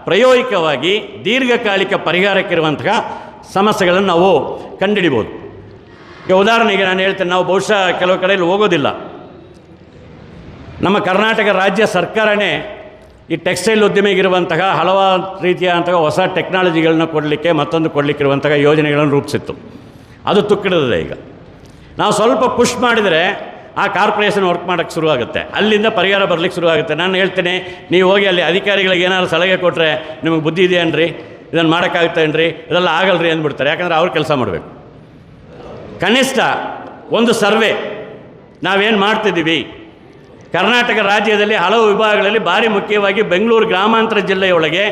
ಪ್ರಾಯೋಗಿಕವಾಗಿ ದೀರ್ಘಕಾಲಿಕ ಪರಿಹಾರಕ್ಕಿರುವಂತಹ ಸಮಸ್ಯೆಗಳನ್ನು ನಾವು ಕಂಡುಹಿಡಿಬೋದು. ಈಗ ಉದಾಹರಣೆಗೆ ನಾನು ಹೇಳ್ತೇನೆ, ನಾವು ಬಹುಶಃ ಕೆಲವು ಕಡೆಯಲ್ಲಿ ಹೋಗೋದಿಲ್ಲ. ನಮ್ಮ ಕರ್ನಾಟಕ ರಾಜ್ಯ ಸರ್ಕಾರನೇ ಈ ಟೆಕ್ಸ್ಟೈಲ್ ಉದ್ಯಮಿಗಿರುವಂತಹ ಹಲವಾರು ರೀತಿಯಾದಂತಹ ಹೊಸ ಟೆಕ್ನಾಲಜಿಗಳನ್ನ ಕೊಡಲಿಕ್ಕೆ, ಮತ್ತೊಂದು ಕೊಡಲಿಕ್ಕಿರುವಂತಹ ಯೋಜನೆಗಳನ್ನು ರೂಪಿಸಿತ್ತು. ಅದು ತುಕ್ಕಿಡಿದೆ. ಈಗ ನಾವು ಸ್ವಲ್ಪ ಪುಷ್ ಮಾಡಿದರೆ ಆ ಕಾರ್ಪೊರೇಷನ್ ವರ್ಕ್ ಮಾಡೋಕ್ಕೆ ಶುರುವಾಗುತ್ತೆ, ಅಲ್ಲಿಂದ ಪರಿಹಾರ ಬರಲಿಕ್ಕೆ ಶುರುವಾಗುತ್ತೆ. ನಾನು ಹೇಳ್ತೇನೆ, ನೀವು ಹೋಗಿ ಅಲ್ಲಿ ಅಧಿಕಾರಿಗಳಿಗೆ ಏನಾದ್ರು ಸಲಹೆ ಕೊಟ್ಟರೆ ನಿಮಗೆ ಬುದ್ಧಿ ಇದೆಯೇನ್ರಿ? ಇದನ್ನು ಮಾಡೋಕ್ಕಾಗುತ್ತೇನ್ರಿ, ಇದೆಲ್ಲ ಆಗಲ್ರಿ ಅಂದ್ಬಿಡ್ತಾರೆ. ಯಾಕಂದರೆ ಅವ್ರು ಕೆಲಸ ಮಾಡಬೇಕು. ಕನಿಷ್ಠ ಒಂದು ಸರ್ವೆ ನಾವೇನು ಮಾಡ್ತಿದ್ದೀವಿ, ಕರ್ನಾಟಕ ರಾಜ್ಯದಲ್ಲಿ ಹಲವು ವಿಭಾಗಗಳಲ್ಲಿ ಭಾರಿ ಮುಖ್ಯವಾಗಿ ಬೆಂಗಳೂರು ಗ್ರಾಮಾಂತರ ಜಿಲ್ಲೆಯೊಳಗೆ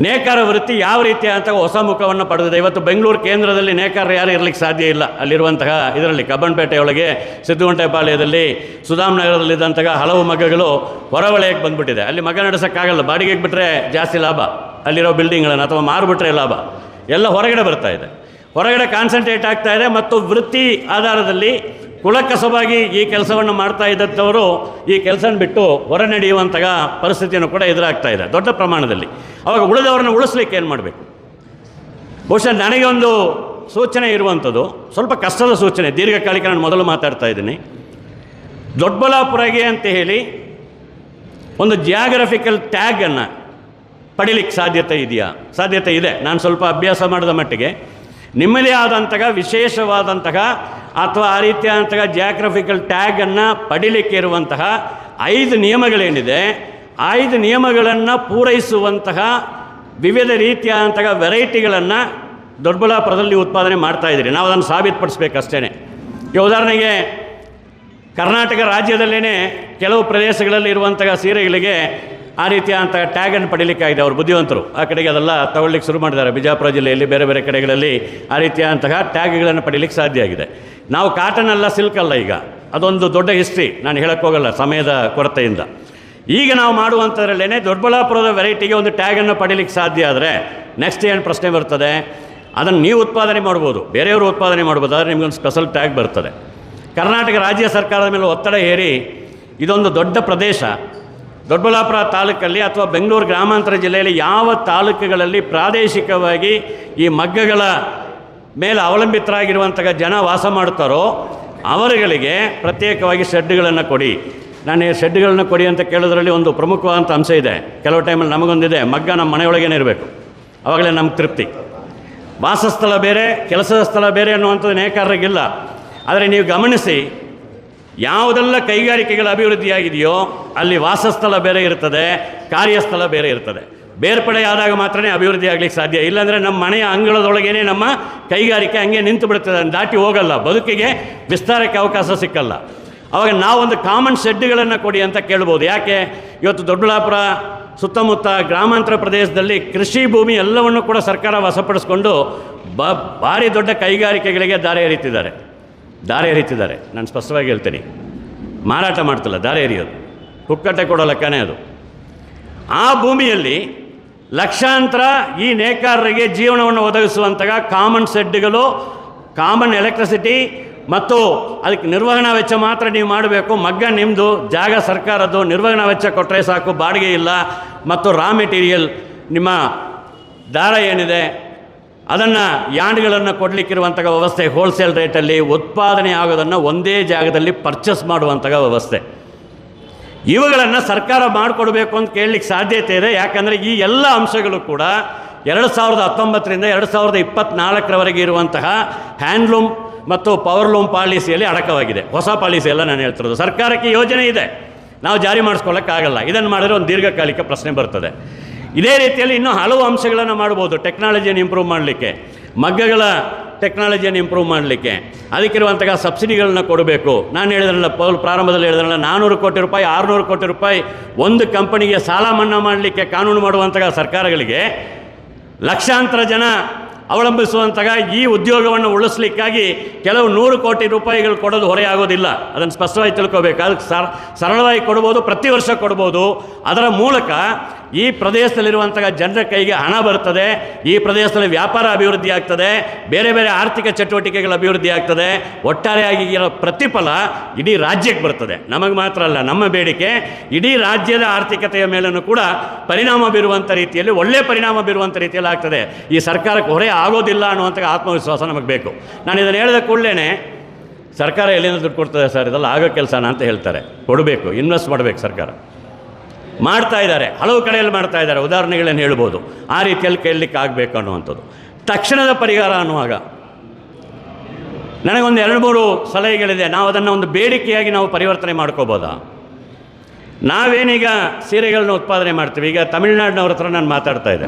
ನೇಕಾರ ವೃತ್ತಿ ಯಾವ ರೀತಿ ಅಂತ ಹೊಸ ಮುಖವನ್ನು ಪಡೆದಿದೆ. ಇವತ್ತು ಬೆಂಗಳೂರು ಕೇಂದ್ರದಲ್ಲಿ ನೇಕಾರರು ಯಾರು ಇರಲಿಕ್ಕೆ ಸಾಧ್ಯ ಇಲ್ಲ. ಅಲ್ಲಿರುವಂತಹ ಇದರಲ್ಲಿ ಕಬ್ಬನ್ಪೇಟೆಯೊಳಗೆ, ಸಿದ್ದುಗುಂಟೆಪಾಳ್ಯದಲ್ಲಿ, ಸುಧಾಮನಗರದಲ್ಲಿದ್ದಂತಹ ಹಲವು ಮಗ್ಗಗಳು ಹೊರವಲಯಕ್ಕೆ ಬಂದುಬಿಟ್ಟಿದೆ. ಅಲ್ಲಿ ಮಗ್ಗ ನಡೆಸೋಕ್ಕಾಗಲ್ಲ, ಬಾಡಿಗೆಗೆ ಬಿಟ್ಟರೆ ಜಾಸ್ತಿ ಲಾಭ, ಅಲ್ಲಿರೋ ಬಿಲ್ಡಿಂಗ್ಗಳನ್ನು ಅಥವಾ ಮಾರುಬಿಟ್ರೆ ಲಾಭ, ಎಲ್ಲ ಹೊರಗಡೆ ಬರ್ತಾ ಇದೆ, ಹೊರಗಡೆ ಕಾನ್ಸಂಟ್ರೇಟ್ ಆಗ್ತಾ ಇದೆ. ಮತ್ತು ವೃತ್ತಿ ಆಧಾರದಲ್ಲಿ ಕುಲಕಸವಾಗಿ ಈ ಕೆಲಸವನ್ನು ಮಾಡ್ತಾ ಇದ್ದಂಥವರು ಈ ಕೆಲಸನ ಬಿಟ್ಟು ಹೊರ ನಡೆಯುವಂತಹ ಪರಿಸ್ಥಿತಿಯನ್ನು ಕೂಡ ಎದುರಾಗ್ತಾ ಇದೆ ದೊಡ್ಡ ಪ್ರಮಾಣದಲ್ಲಿ. ಅವಾಗ ಉಳಿದವರನ್ನು ಉಳಿಸ್ಲಿಕ್ಕೆ ಏನು ಮಾಡಬೇಕು? ಬಹುಶಃ ನನಗೆ ಒಂದು ಸೂಚನೆ ಇರುವಂಥದ್ದು, ಸ್ವಲ್ಪ ಕಷ್ಟದ ಸೂಚನೆ, ದೀರ್ಘಕಾಲಿಕ. ನಾನು ಮೊದಲು ಮಾತಾಡ್ತಾ ಇದ್ದೀನಿ. ದೊಡ್ಡಬಳ್ಳಾಪುರಗೆ ಅಂತ ಹೇಳಿ ಒಂದು ಜಿಯಾಗ್ರಫಿಕಲ್ ಟ್ಯಾಗನ್ನು ಪಡಿಲಿಕ್ಕೆ ಸಾಧ್ಯತೆ ಇದೆಯಾ? ಸಾಧ್ಯತೆ ಇದೆ. ನಾನು ಸ್ವಲ್ಪ ಅಭ್ಯಾಸ ಮಾಡಿದ ಮಟ್ಟಿಗೆ ನಿಮ್ಮದೇ ಆದಂತಹ ವಿಶೇಷವಾದಂತಹ ಅಥವಾ ಆ ರೀತಿಯಾದಂತಹ ಜಿಯಾಗ್ರಫಿಕಲ್ ಟ್ಯಾಗನ್ನು ಪಡಿಲಿಕ್ಕೆ ಇರುವಂತಹ 5 ನಿಯಮಗಳೇನಿದೆ, 5 ನಿಯಮಗಳನ್ನು ಪೂರೈಸುವಂತಹ ವಿವಿಧ ರೀತಿಯಾದಂತಹ ವೆರೈಟಿಗಳನ್ನು ದೊಡ್ಡಬಳ್ಳಾಪುರದಲ್ಲಿ ಉತ್ಪಾದನೆ ಮಾಡ್ತಾಯಿದ್ದೀರಿ. ನಾವು ಅದನ್ನು ಸಾಬೀತುಪಡಿಸ್ಬೇಕಷ್ಟೇ. ಈಗ ಉದಾಹರಣೆಗೆ ಕರ್ನಾಟಕ ರಾಜ್ಯದಲ್ಲೇ ಕೆಲವು ಪ್ರದೇಶಗಳಲ್ಲಿ ಇರುವಂತಹ ಸೀರೆಗಳಿಗೆ ಆ ರೀತಿಯಾದಂಥ ಟ್ಯಾಗನ್ನು ಪಡೀಲಿಕ್ಕಾಗಿದೆ. ಅವರು ಬುದ್ಧಿವಂತರು ಆ ಕಡೆಗೆ ಅದೆಲ್ಲ ತಗೊಳ್ಳಿಕ್ಕೆ ಶುರು ಮಾಡಿದ್ದಾರೆ. ಬಿಜಾಪುರ ಜಿಲ್ಲೆಯಲ್ಲಿ ಬೇರೆ ಬೇರೆ ಕಡೆಗಳಲ್ಲಿ ಆ ರೀತಿಯಾದಂತಹ ಟ್ಯಾಗ್ಗಳನ್ನು ಪಡೀಲಿಕ್ಕೆ ಸಾಧ್ಯ ಆಗಿದೆ. ನಾವು ಕಾಟನ್ ಅಲ್ಲ, ಸಿಲ್ಕ್ ಅಲ್ಲ. ಈಗ ಅದೊಂದು ದೊಡ್ಡ ಹಿಸ್ಟ್ರಿ, ನಾನು ಹೇಳೋಕ್ಕೋಗಲ್ಲ ಸಮಯದ ಕೊರತೆಯಿಂದ. ಈಗ ನಾವು ಮಾಡುವಂಥದ್ರಲ್ಲೇ ದೊಡ್ಡಬಳ್ಳಾಪುರದ ವೆರೈಟಿಗೆ ಒಂದು ಟ್ಯಾಗನ್ನು ಪಡೀಲಿಕ್ಕೆ ಸಾಧ್ಯ ಆದರೆ ನೆಕ್ಸ್ಟ್ ಏನು ಪ್ರಶ್ನೆ ಬರ್ತದೆ? ಅದನ್ನು ನೀವು ಉತ್ಪಾದನೆ ಮಾಡ್ಬೋದು, ಬೇರೆಯವರು ಉತ್ಪಾದನೆ ಮಾಡ್ಬೋದು, ಆದರೆ ನಿಮಗೊಂದು ಸ್ಪೆಷಲ್ ಟ್ಯಾಗ್ ಬರ್ತದೆ. ಕರ್ನಾಟಕ ರಾಜ್ಯ ಸರ್ಕಾರದ ಮೇಲೆ ಒತ್ತಡ ಹೇರಿ ಇದೊಂದು ದೊಡ್ಡ ಪ್ರದೇಶ, ದೊಡ್ಡಬಳ್ಳಾಪುರ ತಾಲೂಕಲ್ಲಿ ಅಥವಾ ಬೆಂಗಳೂರು ಗ್ರಾಮಾಂತರ ಜಿಲ್ಲೆಯಲ್ಲಿ ಯಾವ ತಾಲೂಕುಗಳಲ್ಲಿ ಪ್ರಾದೇಶಿಕವಾಗಿ ಈ ಮಗ್ಗಗಳ ಮೇಲೆ ಅವಲಂಬಿತರಾಗಿರುವಂತಹ ಜನ ವಾಸ ಮಾಡ್ತಾರೋ ಅವರುಗಳಿಗೆ ಪ್ರತ್ಯೇಕವಾಗಿ ಶೆಡ್ಗಳನ್ನು ಕೊಡಿ. ನಾನು ಶೆಡ್ಗಳನ್ನು ಕೊಡಿ ಅಂತ ಕೇಳೋದ್ರಲ್ಲಿ ಒಂದು ಪ್ರಮುಖವಾದಂಥ ಅಂಶ ಇದೆ. ಕೆಲವು ಟೈಮಲ್ಲಿ ನಮಗೊಂದಿದೆ, ಮಗ್ಗ ನಮ್ಮ ಮನೆಯೊಳಗೇನೆ ಇರಬೇಕು, ಆವಾಗಲೇ ನಮ್ಗೆ ತೃಪ್ತಿ. ವಾಸಸ್ಥಳ ಬೇರೆ, ಕೆಲಸದ ಸ್ಥಳ ಬೇರೆ ಅನ್ನುವಂಥದ್ದು ನೇಕಾರರಿಗಿಲ್ಲ. ಆದರೆ ನೀವು ಗಮನಿಸಿ, ಯಾವುದೆಲ್ಲ ಕೈಗಾರಿಕೆಗಳ ಅಭಿವೃದ್ಧಿಯಾಗಿದೆಯೋ ಅಲ್ಲಿ ವಾಸಸ್ಥಳ ಬೇರೆ ಇರ್ತದೆ, ಕಾರ್ಯಸ್ಥಳ ಬೇರೆ ಇರ್ತದೆ. ಬೇರ್ಪಡೆ ಆದಾಗ ಮಾತ್ರ ಅಭಿವೃದ್ಧಿ ಆಗಲಿಕ್ಕೆ ಸಾಧ್ಯ. ಇಲ್ಲಾಂದರೆ ನಮ್ಮ ಮನೆಯ ಅಂಗಳದೊಳಗೇ ನಮ್ಮ ಕೈಗಾರಿಕೆ ಹಂಗೆ ನಿಂತು ಬಿಡ್ತದೆ, ದಾಟಿ ಹೋಗಲ್ಲ, ಬದುಕಿಗೆ ವಿಸ್ತಾರಕ್ಕೆ ಅವಕಾಶ ಸಿಕ್ಕಲ್ಲ. ಆವಾಗ ನಾವೊಂದು ಕಾಮನ್ ಶೆಡ್ಗಳನ್ನು ಕೊಡಿ ಅಂತ ಕೇಳ್ಬೋದು. ಯಾಕೆ ಇವತ್ತು ದೊಡ್ಡಬಳ್ಳಾಪುರ ಸುತ್ತಮುತ್ತ ಗ್ರಾಮಾಂತರ ಪ್ರದೇಶದಲ್ಲಿ ಕೃಷಿ ಭೂಮಿ ಎಲ್ಲವನ್ನು ಕೂಡ ಸರ್ಕಾರ ವಶಪಡಿಸ್ಕೊಂಡು ಭಾರಿ ದೊಡ್ಡ ಕೈಗಾರಿಕೆಗಳಿಗೆ ದಾರಿ ಎರೀತಿದ್ದಾರೆ. ನಾನು ಸ್ಪಷ್ಟವಾಗಿ ಹೇಳ್ತೀನಿ, ಮಾರಾಟ ಮಾಡ್ತಿಲ್ಲ, ದಾರಿ ಎರಿಯೋದು, ಕುಕ್ಕಟ್ಟೆ ಕೊಡೋ ಲೆಕ್ಕನೇ ಅದು. ಆ ಭೂಮಿಯಲ್ಲಿ ಲಕ್ಷಾಂತರ ಈ ನೇಕಾರರಿಗೆ ಜೀವನವನ್ನು ಒದಗಿಸುವಂತಹ ಕಾಮನ್ ಶೆಡ್ಗಳು, ಕಾಮನ್ ಎಲೆಕ್ಟ್ರಿಸಿಟಿ ಮತ್ತು ಅದಕ್ಕೆ ನಿರ್ವಹಣಾ ವೆಚ್ಚ ಮಾತ್ರ ನೀವು ಮಾಡಬೇಕು. ಮಗ್ಗ ನಿಮ್ಮದು, ಜಾಗ ಸರ್ಕಾರದ್ದು, ನಿರ್ವಹಣಾ ವೆಚ್ಚ ಕೊಟ್ಟರೆ ಸಾಕು, ಬಾಡಿಗೆ ಇಲ್ಲ. ಮತ್ತು ರಾ ಮೆಟೀರಿಯಲ್, ನಿಮ್ಮ ದಾರ ಏನಿದೆ ಅದನ್ನು ಯಾಂಡ್ಗಳನ್ನು ಕೊಡಲಿಕ್ಕಿರುವಂತಹ ವ್ಯವಸ್ಥೆ, ಹೋಲ್ಸೇಲ್ ರೇಟಲ್ಲಿ ಉತ್ಪಾದನೆ ಆಗೋದನ್ನು ಒಂದೇ ಜಾಗದಲ್ಲಿ ಪರ್ಚೇಸ್ ಮಾಡುವಂತಹ ವ್ಯವಸ್ಥೆ, ಇವುಗಳನ್ನು ಸರ್ಕಾರ ಮಾಡಿಕೊಡ್ಬೇಕು ಅಂತ ಕೇಳಲಿಕ್ಕೆ ಸಾಧ್ಯತೆ ಇದೆ. ಯಾಕಂದರೆ ಈ ಎಲ್ಲ ಅಂಶಗಳು ಕೂಡ 2019ರಿಂದ 2024ರವರೆಗೆ ಇರುವಂತಹ ಹ್ಯಾಂಡ್ಲೂಮ್ ಮತ್ತು ಪವರ್ಲೂಮ್ ಪಾಲಿಸಿಯಲ್ಲಿ ಅಡಕವಾಗಿದೆ. ಹೊಸ ಪಾಲಿಸಿ ಎಲ್ಲ ನಾನು ಹೇಳ್ತಿರೋದು. ಸರ್ಕಾರಕ್ಕೆ ಯೋಜನೆ ಇದೆ, ನಾವು ಜಾರಿ ಮಾಡಿಸ್ಕೊಳ್ಳೋಕ್ಕಾಗಲ್ಲ. ಇದನ್ನು ಮಾಡಿದ್ರೆ ಒಂದು ದೀರ್ಘಕಾಲಿಕ ಪ್ರಶ್ನೆ ಬರ್ತದೆ. ಇದೇ ರೀತಿಯಲ್ಲಿ ಇನ್ನೂ ಹಲವು ಅಂಶಗಳನ್ನು ಮಾಡ್ಬೋದು. ಟೆಕ್ನಾಲಜಿಯನ್ನು ಇಂಪ್ರೂವ್ ಮಾಡಲಿಕ್ಕೆ, ಮಗ್ಗಗಳ ಟೆಕ್ನಾಲಜಿಯನ್ನು ಇಂಪ್ರೂವ್ ಮಾಡಲಿಕ್ಕೆ ಅದಕ್ಕಿರುವಂತಹ ಸಬ್ಸಿಡಿಗಳನ್ನ ಕೊಡಬೇಕು. ನಾನು ಹೇಳಿದ್ರಲ್ಲ, ಪ್ರಾರಂಭದಲ್ಲಿ ಹೇಳಿದ್ರಲ್ಲ, 400 ಕೋಟಿ ರೂಪಾಯಿ 600 ಕೋಟಿ ರೂಪಾಯಿ ಒಂದು ಕಂಪನಿಗೆ ಸಾಲ ಮನ್ನಾ ಮಾಡಲಿಕ್ಕೆ ಕಾನೂನು ಮಾಡುವಂತಹ ಸರ್ಕಾರಗಳಿಗೆ ಲಕ್ಷಾಂತರ ಜನ ಅವಲಂಬಿಸುವಂತಹ ಈ ಉದ್ಯೋಗವನ್ನು ಉಳಿಸ್ಲಿಕ್ಕಾಗಿ ಕೆಲವು 100 ಕೋಟಿ ರೂಪಾಯಿಗಳು ಕೊಡೋದು ಹೊರೆಯಾಗೋದಿಲ್ಲ. ಅದನ್ನು ಸ್ಪಷ್ಟವಾಗಿ ತಿಳ್ಕೋಬೇಕು. ಅದಕ್ಕೆ ಸರಳವಾಗಿ ಕೊಡ್ಬೋದು, ಪ್ರತಿ ವರ್ಷ ಕೊಡ್ಬೋದು. ಅದರ ಮೂಲಕ ಈ ಪ್ರದೇಶದಲ್ಲಿರುವಂತಹ ಜನರ ಕೈಗೆ ಹಣ ಬರ್ತದೆ, ಈ ಪ್ರದೇಶದಲ್ಲಿ ವ್ಯಾಪಾರ ಅಭಿವೃದ್ಧಿ ಆಗ್ತದೆ, ಬೇರೆ ಬೇರೆ ಆರ್ಥಿಕ ಚಟುವಟಿಕೆಗಳ ಅಭಿವೃದ್ಧಿ ಆಗ್ತದೆ. ಒಟ್ಟಾರೆಯಾಗಿ ಇರೋ ಪ್ರತಿಫಲ ಇಡೀ ರಾಜ್ಯಕ್ಕೆ ಬರ್ತದೆ. ನಮಗೆ ಮಾತ್ರ ಅಲ್ಲ, ನಮ್ಮ ಬೇಡಿಕೆ ಇಡೀ ರಾಜ್ಯದ ಆರ್ಥಿಕತೆಯ ಮೇಲೂ ಕೂಡ ಪರಿಣಾಮ ಬೀರುವಂಥ ರೀತಿಯಲ್ಲಿ, ಒಳ್ಳೆಯ ಪರಿಣಾಮ ಬೀರುವಂಥ ರೀತಿಯಲ್ಲಿ ಆಗ್ತದೆ. ಈ ಸರ್ಕಾರಕ್ಕೆ ಹೊರೆ ಆಗೋದಿಲ್ಲ ಅನ್ನುವಂಥ ಆತ್ಮವಿಶ್ವಾಸ ನಮಗೆ ಬೇಕು. ನಾನು ಇದನ್ನು ಹೇಳಿದ ಕೂಡಲೇ ಸರ್ಕಾರ ಎಲ್ಲಿಂದ ದುಡ್ಡು ಕೊಡ್ತದೆ ಸರ್, ಇದೆಲ್ಲ ಆಗೋ ಕೆಲಸನ ಅಂತ ಹೇಳ್ತಾರೆ. ಕೊಡಬೇಕು, ಇನ್ವೆಸ್ಟ್ ಮಾಡಬೇಕು. ಸರ್ಕಾರ ಮಾಡ್ತಾ ಇದ್ದಾರೆ, ಹಲವು ಕಡೆಯಲ್ಲಿ ಮಾಡ್ತಾ ಇದ್ದಾರೆ. ಉದಾಹರಣೆಗಳನ್ನು ಹೇಳ್ಬೋದು. ಆ ರೀತಿಯಲ್ಲಿ ಕೇಳಲಿಕ್ಕೆ ಆಗಬೇಕು ಅನ್ನುವಂಥದ್ದು. ತಕ್ಷಣದ ಪರಿಹಾರ ಅನ್ನುವಾಗ ನನಗೊಂದು 2-3 ಸಲಹೆಗಳಿದೆ. ನಾವು ಅದನ್ನು ಒಂದು ಬೇಡಿಕೆಯಾಗಿ ನಾವು ಪರಿವರ್ತನೆ ಮಾಡ್ಕೋಬೋದಾ? ನಾವೇನೀಗ ಸೀರೆಗಳನ್ನ ಉತ್ಪಾದನೆ ಮಾಡ್ತೀವಿ, ಈಗ ತಮಿಳ್ನಾಡಿನವ್ರ ಹತ್ರ ನಾನು ಮಾತಾಡ್ತಾ ಇದ್ದೆ,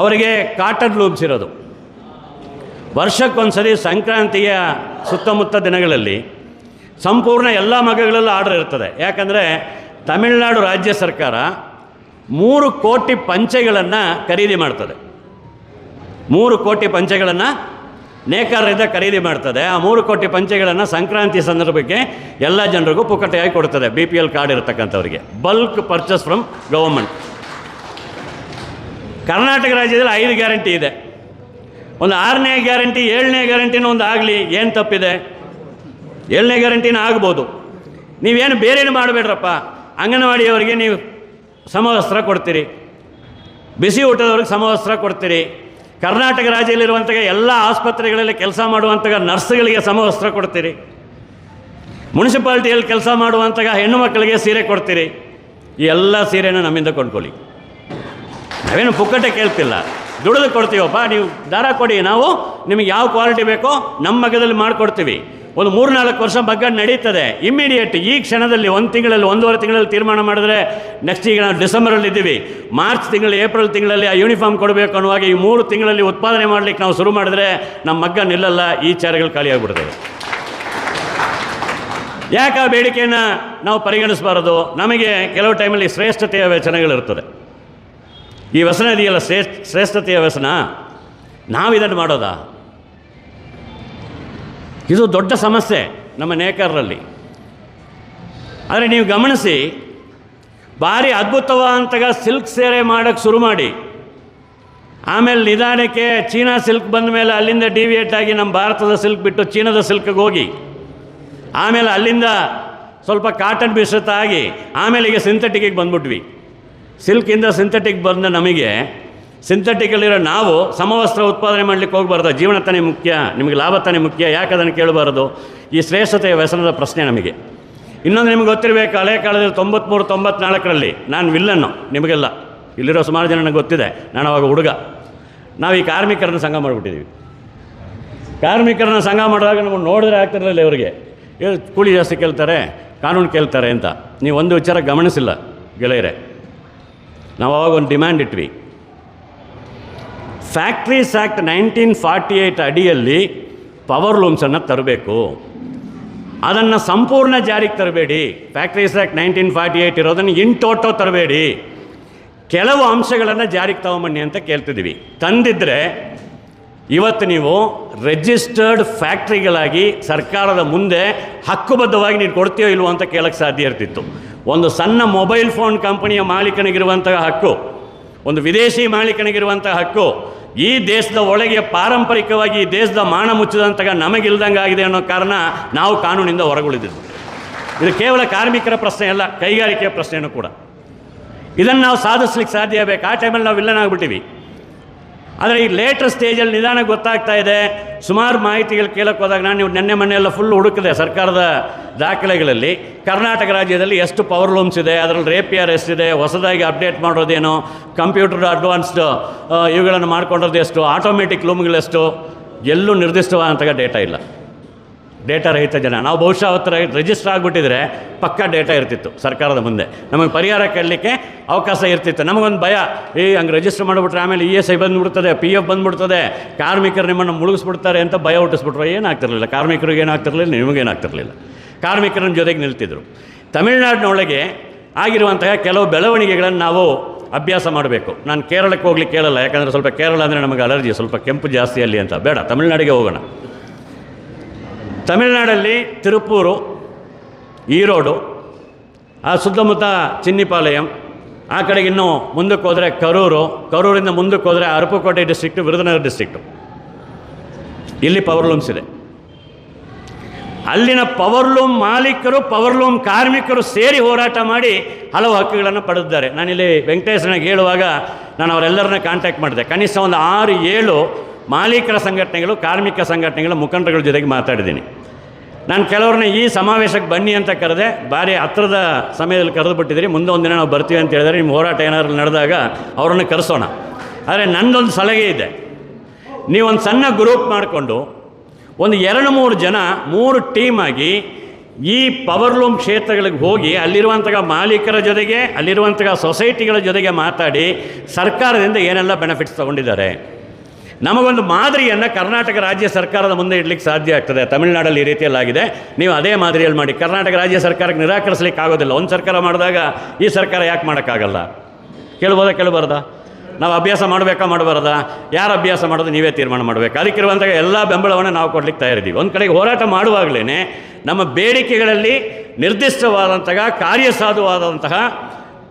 ಅವರಿಗೆ ಕಾಟನ್ ಲೂಮ್ಸ್ ಇರೋದು. ವರ್ಷಕ್ಕೊಂದು ಸರಿ ಸಂಕ್ರಾಂತಿಯ ಸುತ್ತಮುತ್ತ ದಿನಗಳಲ್ಲಿ ಸಂಪೂರ್ಣ ಎಲ್ಲ ಮಗಗಳಲ್ಲೂ ಆರ್ಡರ್ ಇರ್ತದೆ. ಯಾಕಂದರೆ ತಮಿಳುನಾಡು ರಾಜ್ಯ ಸರ್ಕಾರ 3 ಕೋಟಿ ಪಂಚೆಗಳನ್ನು ಖರೀದಿ ಮಾಡ್ತದೆ. 3 ಕೋಟಿ ಪಂಚೆಗಳನ್ನು ನೇಕಾರರಿಂದ ಖರೀದಿ ಮಾಡ್ತದೆ. ಆ 3 ಕೋಟಿ ಪಂಚೆಗಳನ್ನು ಸಂಕ್ರಾಂತಿ ಸಂದರ್ಭಕ್ಕೆ ಎಲ್ಲ ಜನರಿಗೂ ಪುಕ್ಕಟೆಯಾಗಿ ಕೊಡ್ತದೆ, BPL ಕಾರ್ಡ್ ಇರತಕ್ಕಂಥವ್ರಿಗೆ. Bulk purchase from government. Karnataka ರಾಜ್ಯದಲ್ಲಿ 5 ಗ್ಯಾರಂಟಿ ಇದೆ. ಒಂದು 6ನೇ ಗ್ಯಾರಂಟಿ 7ನೇ ಗ್ಯಾರಂಟಿನೂ ಒಂದು ಆಗಲಿ, ಏನು ತಪ್ಪಿದೆ? 7ನೇ ಗ್ಯಾರಂಟಿನ ಆಗ್ಬೋದು. ನೀವೇನು ಬೇರೇನು ಮಾಡಬೇಡ್ರಪ್ಪ. ಅಂಗನವಾಡಿಯವರಿಗೆ ನೀವು ಸಮವಸ್ತ್ರ ಕೊಡ್ತೀರಿ, ಬಿಸಿ ಊಟದವ್ರಿಗೆ ಸಮವಸ್ತ್ರ ಕೊಡ್ತೀರಿ, ಕರ್ನಾಟಕ ರಾಜ್ಯದಲ್ಲಿರುವಂಥ ಎಲ್ಲ ಆಸ್ಪತ್ರೆಗಳಲ್ಲಿ ಕೆಲಸ ಮಾಡುವಂಥ ನರ್ಸ್ಗಳಿಗೆ ಸಮವಸ್ತ್ರ ಕೊಡ್ತೀರಿ, ಮುನ್ಸಿಪಾಲ್ಟಿಯಲ್ಲಿ ಕೆಲಸ ಮಾಡುವಂಥ ಹೆಣ್ಣು ಮಕ್ಕಳಿಗೆ ಸೀರೆ ಕೊಡ್ತೀರಿ. ಈ ಎಲ್ಲ ಸೀರೆನ ನಮ್ಮಿಂದ ಕೊಂಡ್ಕೊಳ್ಳಿ. ನಾವೇನು ಪುಕ್ಕಟೆ ಕೇಳ್ತಿಲ್ಲ, ದುಡಿದು ಕೊಡ್ತೀವಪ್ಪ. ನೀವು ದಾರ ಕೊಡಿ, ನಾವು ನಿಮಗೆ ಯಾವ ಕ್ವಾಲಿಟಿ ಬೇಕೋ ನಮ್ಮ ಮಗದಲ್ಲಿ ಮಾಡಿಕೊಡ್ತೀವಿ. ಒಂದು 3-4 ವರ್ಷ ಮಗ್ಗ ನಡೀತದೆ. ಇಮ್ಮಿಡಿಯೇಟ್ ಈ ಕ್ಷಣದಲ್ಲಿ 1 ತಿಂಗಳಲ್ಲಿ 1.5 ತಿಂಗಳಲ್ಲಿ ತೀರ್ಮಾನ ಮಾಡಿದ್ರೆ, ನೆಕ್ಸ್ಟ್ ಈಗ ನಾವು ಡಿಸೆಂಬರಲ್ಲಿ ಇದ್ದೀವಿ, ಮಾರ್ಚ್ ತಿಂಗಳು ಏಪ್ರಿಲ್ ತಿಂಗಳಲ್ಲಿ ಆ ಯೂನಿಫಾರ್ಮ್ ಕೊಡಬೇಕು ಅನ್ನುವಾಗ ಈ 3 ತಿಂಗಳಲ್ಲಿ ಉತ್ಪಾದನೆ ಮಾಡಲಿಕ್ಕೆ ನಾವು ಶುರು ಮಾಡಿದ್ರೆ ನಮ್ಮ ಮಗ್ಗ ನಿಲ್ಲಲ್ಲ, ಈ ಚಾರ್ಗಳು ಖಾಲಿಯಾಗಿಬಿಡ್ತವೆ. ಯಾಕೆ ಆ ಬೇಡಿಕೆಯನ್ನು ನಾವು ಪರಿಗಣಿಸಬಾರದು? ನಮಗೆ ಕೆಲವು ಟೈಮಲ್ಲಿ ಶ್ರೇಷ್ಠತೆಯ ವ್ಯಸನಗಳಿರ್ತದೆ. ಈ ವ್ಯಸನ ಇದೆಯಲ್ಲ, ಶ್ರೇಷ್ಠತೆಯ ವ್ಯಸನ, ನಾವಿದನ್ನು ಮಾಡೋದಾ? ಇದು ದೊಡ್ಡ ಸಮಸ್ಯೆ ನಮ್ಮ ನೇಕಾರರಲ್ಲಿ. ಆದರೆ ನೀವು ಗಮನಿಸಿ, ಭಾರಿ ಅದ್ಭುತವಾದಂತಹ ಸಿಲ್ಕ್ ಸೀರೆ ಮಾಡೋಕ್ಕೆ ಶುರು ಮಾಡಿ, ಆಮೇಲೆ ನಿಧಾನಕ್ಕೆ ಚೀನಾ ಸಿಲ್ಕ್ ಬಂದ ಮೇಲೆ ಅಲ್ಲಿಂದ ಡಿವಿಯೇಟ್ ಆಗಿ ನಮ್ಮ ಭಾರತದ ಸಿಲ್ಕ್ ಬಿಟ್ಟು ಚೀನಾದ ಸಿಲ್ಕ್ಗೆ ಹೋಗಿ, ಆಮೇಲೆ ಅಲ್ಲಿಂದ ಸ್ವಲ್ಪ ಕಾಟನ್ ಮಿಶ್ರಿತ ಆಗಿ, ಆಮೇಲೆ ಈಗ ಸಿಂಥೆಟಿಕ್ಕಿಗೆ ಬಂದ್ಬಿಟ್ವಿ. ಸಿಲ್ಕಿಂದ ಸಿಂಥೆಟಿಕ್ ಬಂದ ನಮಗೆ, ಸಿಂಥೆಟಿಕಲ್ಲಿರೋ ನಾವು ಸಮವಸ್ತ್ರ ಉತ್ಪಾದನೆ ಮಾಡಲಿಕ್ಕೆ ಹೋಗಬಾರ್ದು. ಜೀವನ ತಾನೇ ಮುಖ್ಯ, ನಿಮಗೆ ಲಾಭ ತಾನೇ ಮುಖ್ಯ, ಯಾಕೆ ಅದನ್ನು ಕೇಳಬಾರದು? ಈ ಶ್ರೇಷ್ಠತೆಯ ವ್ಯಸನದ ಪ್ರಶ್ನೆ ನಮಗೆ. ಇನ್ನೊಂದು ನಿಮಗೆ ಗೊತ್ತಿರಬೇಕು, ಹಳೆ ಕಾಲದಲ್ಲಿ 93-94ರಲ್ಲಿ ನಾನು ವಿಲ್ಲನ್ನು, ನಿಮಗೆಲ್ಲ ಇಲ್ಲಿರೋ ಸುಮಾರು ಜನ ನನಗೆ ಗೊತ್ತಿದೆ, ನಾನು ಅವಾಗ ಹುಡುಗ. ನಾವು ಈ ಕಾರ್ಮಿಕರನ್ನ ಸಂಘ ಮಾಡಿಬಿಟ್ಟಿದ್ದೀವಿ. ಕಾರ್ಮಿಕರನ್ನ ಸಂಘ ಮಾಡಿದಾಗ ನಮಗೆ ನೋಡಿದ್ರೆ ಆಗ್ತಿರಲಿಲ್ಲ, ಇವರಿಗೆ ಕೂಲಿ ಜಾಸ್ತಿ ಕೇಳ್ತಾರೆ, ಕಾನೂನು ಕೇಳ್ತಾರೆ ಅಂತ. ನೀವು ಒಂದು ವಿಚಾರ ಗಮನಿಸಿಲ್ಲ ಗೆಳೆಯರೆ, ನಾವು ಅವಾಗ ಒಂದು ಡಿಮ್ಯಾಂಡ್ ಇಟ್ವಿ. ಫ್ಯಾಕ್ಟ್ರೀಸ್ ಆ್ಯಕ್ಟ್ 1948 ಅಡಿಯಲ್ಲಿ ಪವರ್ ಲೂಮ್ಸನ್ನು ತರಬೇಕು. ಅದನ್ನು ಸಂಪೂರ್ಣ ಜಾರಿಗೆ ತರಬೇಡಿ. ಫ್ಯಾಕ್ಟ್ರೀಸ್ ಆ್ಯಕ್ಟ್ 1948 ಇರೋದನ್ನು ಇನ್ ಟೋಟೋ ತರಬೇಡಿ, ಕೆಲವು ಅಂಶಗಳನ್ನು ಜಾರಿಗೆ ತಗೊಂಬನ್ನಿ ಅಂತ ಕೇಳ್ತಿದ್ದೀವಿ. ತಂದಿದ್ದರೆ ಇವತ್ತು ನೀವು ರಿಜಿಸ್ಟರ್ಡ್ ಫ್ಯಾಕ್ಟ್ರಿಗಳಾಗಿ ಸರ್ಕಾರದ ಮುಂದೆ ಹಕ್ಕುಬದ್ಧವಾಗಿ ನೀನು ಕೊಡ್ತೀಯೋ ಇಲ್ವೋ ಅಂತ ಕೇಳಕ್ಕೆ ಸಾಧ್ಯ ಇರ್ತಿತ್ತು. ಒಂದು ಸಣ್ಣ ಮೊಬೈಲ್ ಫೋನ್ ಕಂಪನಿಯ ಮಾಲೀಕನಿಗಿರುವಂತಹ ಹಕ್ಕು, ಒಂದು ವಿದೇಶಿ ಮಾಲೀಕನಿಗಿರುವಂತಹ ಹಕ್ಕು, ಈ ದೇಶದ ಒಳಗೆ ಪಾರಂಪರಿಕವಾಗಿ ಈ ದೇಶದ ಮಾನ ಮುಚ್ಚಿದಂತಹ ನಮಗಿಲ್ದಂಗೆ ಆಗಿದೆ ಅನ್ನೋ ಕಾರಣ ನಾವು ಕಾನೂನಿಂದ ಹೊರಗುಳಿದಿದ್ದು. ಇದು ಕೇವಲ ಕಾರ್ಮಿಕರ ಪ್ರಶ್ನೆ ಅಲ್ಲ, ಕೈಗಾರಿಕೆಯ ಪ್ರಶ್ನೆಯೂ ಕೂಡ. ಇದನ್ನು ನಾವು ಸಾಧಿಸ್ಲಿಕ್ಕೆ ಸಾಧ್ಯ ಬೇಕು. ಆ ಟೈಮಲ್ಲಿ ನಾವು ವಿಲ್ಲನಾಗ್ಬಿಟ್ಟಿವಿ. ಆದರೆ ಈ ಲೇಟರ್ ಸ್ಟೇಜಲ್ಲಿ ನಿಧಾನ ಗೊತ್ತಾಗ್ತಾ ಇದೆ. ಸುಮಾರು ಮಾಹಿತಿಗಳು ಕೇಳಕ್ಕೆ ಹೋದಾಗ ನಾನು ನೆನ್ನೆ ಮೊನ್ನೆಲ್ಲ ಫುಲ್ ಹುಡುಕಿದೆ ಸರ್ಕಾರದ ದಾಖಲೆಗಳಲ್ಲಿ, ಕರ್ನಾಟಕ ರಾಜ್ಯದಲ್ಲಿ ಎಷ್ಟು ಪವರ್ ಲೂಮ್ಸ್ ಇದೆ, ಅದರಲ್ಲಿ ರೇಪಿಯರ್ ಎಷ್ಟಿದೆ, ಹೊಸದಾಗಿ ಅಪ್ಡೇಟ್ ಮಾಡೋದೇನು, ಕಂಪ್ಯೂಟರ್ ಅಡ್ವಾನ್ಸ್ಡ್ ಇವುಗಳನ್ನು ಮಾಡ್ಕೊಂಡಿರೋದು ಎಷ್ಟು, ಆಟೋಮೆಟಿಕ್ ಲೂಮ್ಗಳೆಷ್ಟು, ಎಲ್ಲೂ ನಿರ್ದಿಷ್ಟವಾದಂಥ ಡೇಟಾ ಇಲ್ಲ. ಡೇಟಾ ರಹಿತ ಜನ ನಾವು. ಬಹುಶಃ ಅವತ್ತು ರಿಜಿಸ್ಟರ್ ಆಗಿಬಿಟ್ಟಿದ್ರೆ ಪಕ್ಕಾ ಡೇಟಾ ಇರ್ತಿತ್ತು ಸರ್ಕಾರದ ಮುಂದೆ, ನಮಗೆ ಪರಿಹಾರ ಕೇಳಲಿಕ್ಕೆ ಅವಕಾಶ ಇರ್ತಿತ್ತು. ನಮಗೊಂದು ಭಯ, ಹಂಗೆ ರಿಜಿಸ್ಟರ್ ಮಾಡಿಬಿಟ್ರೆ ಆಮೇಲೆ ESI ಬಂದುಬಿಡ್ತದೆ, PF ಬಂದುಬಿಡ್ತದೆ, ಕಾರ್ಮಿಕರು ನಿಮ್ಮನ್ನು ಮುಳುಗಿಸ್ಬಿಡ್ತಾರೆ ಅಂತ ಭಯ ಹುಟ್ಟಿಸ್ಬಿಟ್ರು. ಏನಾಗ್ತಿರಲಿಲ್ಲ, ಕಾರ್ಮಿಕರಿಗೆ ಏನಾಗ್ತಿರಲಿಲ್ಲ, ನಿಮಗೇನಾಗ್ತಿರಲಿಲ್ಲ. ಕಾರ್ಮಿಕರನ್ನ ಜೊತೆಗೆ ನಿಲ್ತಿದ್ರು. ತಮಿಳುನಾಡಿನೊಳಗೆ ಆಗಿರುವಂತಹ ಕೆಲವು ಬೆಳವಣಿಗೆಗಳನ್ನು ನಾವು ಅಭ್ಯಾಸ ಮಾಡಬೇಕು. ನಾನು ಕೇರಳಕ್ಕೆ ಹೋಗ್ಲಿಕ್ಕೆ ಕೇಳಲ್ಲ, ಯಾಕಂದರೆ ಸ್ವಲ್ಪ ಕೇರಳ ಅಂದರೆ ನಮಗೆ ಅಲರ್ಜಿ, ಸ್ವಲ್ಪ ಕೆಂಪು ಜಾಸ್ತಿ ಅಲ್ಲಿ ಅಂತ. ಬೇಡ, ತಮಿಳುನಾಡಿಗೆ ಹೋಗೋಣ. ತಮಿಳುನಾಡಲ್ಲಿ ತಿರುಪೂರು, ಈರೋಡು, ಆ ಸುತ್ತಮುತ್ತ ಚಿನ್ನಿಪಾಲಯಂ, ಆ ಕಡೆಗೆ ಇನ್ನೂ ಮುಂದಕ್ಕೆ ಹೋದರೆ ಕರೂರಿಂದ ಮುಂದಕ್ಕೆ ಹೋದರೆ ಅರಪುಕೋಟೆ ಡಿಸ್ಟ್ರಿಕ್ಟು, ವಿರುದುನಗರ ಡಿಸ್ಟ್ರಿಕ್ಟು, ಇಲ್ಲಿ ಪವರ್ ಲೂಮ್ಸ್ ಇದೆ. ಅಲ್ಲಿನ ಪವರ್ ಲೂಮ್ ಮಾಲೀಕರು, ಪವರ್ ಲೂಮ್ ಕಾರ್ಮಿಕರು ಸೇರಿ ಹೋರಾಟ ಮಾಡಿ ಹಲವು ಹಕ್ಕುಗಳನ್ನು ಪಡೆದಿದ್ದಾರೆ. ನಾನಿಲ್ಲಿ ವೆಂಕಟೇಶ್ವರನಿಗೆ ಹೇಳುವಾಗ ನಾನು ಅವರೆಲ್ಲರನ್ನ ಕಾಂಟ್ಯಾಕ್ಟ್ ಮಾಡಿದೆ. ಕನಿಷ್ಠ ಒಂದು 6-7 ಮಾಲೀಕರ ಸಂಘಟನೆಗಳು, ಕಾರ್ಮಿಕ ಸಂಘಟನೆಗಳ ಮುಖಂಡರುಗಳ ಜೊತೆಗೆ ಮಾತಾಡಿದ್ದೀನಿ. ನಾನು ಕೆಲವ್ರನ್ನ ಈ ಸಮಾವೇಶಕ್ಕೆ ಬನ್ನಿ ಅಂತ ಕರೆದೆ, ಭಾರಿ ಹತ್ತಿರದ ಸಮಯದಲ್ಲಿ ಕರೆದು ಬಿಟ್ಟಿದ್ದೀರಿ, ಮುಂದೆ ಒಂದಿನ ನಾವು ಬರ್ತೀವಿ ಅಂತ ಹೇಳಿದರೆ, ನಿಮ್ಮ ಹೋರಾಟ ಏನಾದ್ರು ನಡೆದಾಗ ಅವರನ್ನು ಕರೆಸೋಣ. ಆದರೆ ನನ್ನದೊಂದು ಸಲಹೆ ಇದೆ, ನೀವೊಂದು ಸಣ್ಣ ಗ್ರೂಪ್ ಮಾಡಿಕೊಂಡು ಒಂದು 2-3 ಜನ 3 ಟೀಮ್ ಆಗಿ ಈ ಪವರ್ಲೂಮ್ ಕ್ಷೇತ್ರಗಳಿಗೆ ಹೋಗಿ ಅಲ್ಲಿರುವಂಥ ಮಾಲೀಕರ ಜೊತೆಗೆ ಅಲ್ಲಿರುವಂಥ ಸೊಸೈಟಿಗಳ ಜೊತೆಗೆ ಮಾತಾಡಿ ಸರ್ಕಾರದಿಂದ ಏನೆಲ್ಲ ಬೆನಿಫಿಟ್ಸ್ ತೊಗೊಂಡಿದ್ದಾರೆ. ನಮಗೊಂದು ಮಾದರಿಯನ್ನು ಕರ್ನಾಟಕ ರಾಜ್ಯ ಸರ್ಕಾರದ ಮುಂದೆ ಇಡಲಿಕ್ಕೆ ಸಾಧ್ಯ ಆಗ್ತದೆ. ತಮಿಳುನಾಡಲ್ಲಿ ಈ ರೀತಿಯಲ್ಲಾಗಿದೆ, ನೀವು ಅದೇ ಮಾದರಿಯಲ್ಲಿ ಮಾಡಿ. ಕರ್ನಾಟಕ ರಾಜ್ಯ ಸರ್ಕಾರಕ್ಕೆ ನಿರಾಕರಿಸಲಿಕ್ಕೆ ಆಗೋದಿಲ್ಲ. ಒಂದು ಸರ್ಕಾರ ಮಾಡಿದಾಗ ಈ ಸರ್ಕಾರ ಯಾಕೆ ಮಾಡೋಕ್ಕಾಗಲ್ಲ? ಕೇಳ್ಬೋದಾ? ನಾವು ಅಭ್ಯಾಸ ಮಾಡಬಾರ್ದಾ? ಯಾರು ಅಭ್ಯಾಸ ಮಾಡೋದು ನೀವೇ ತೀರ್ಮಾನ ಮಾಡಬೇಕು. ಅದಕ್ಕಿರುವಂಥ ಎಲ್ಲ ಬೆಂಬಲವನ್ನು ನಾವು ಕೊಡಲಿಕ್ಕೆ ತಯಾರಿದ್ದೀವಿ. ಒಂದು ಕಡೆಗೆ ಹೋರಾಟ ಮಾಡುವಾಗಲೇ ನಮ್ಮ ಬೇಡಿಕೆಗಳಲ್ಲಿ ನಿರ್ದಿಷ್ಟವಾದಂತಹ ಕಾರ್ಯಸಾಧುವಾದಂತಹ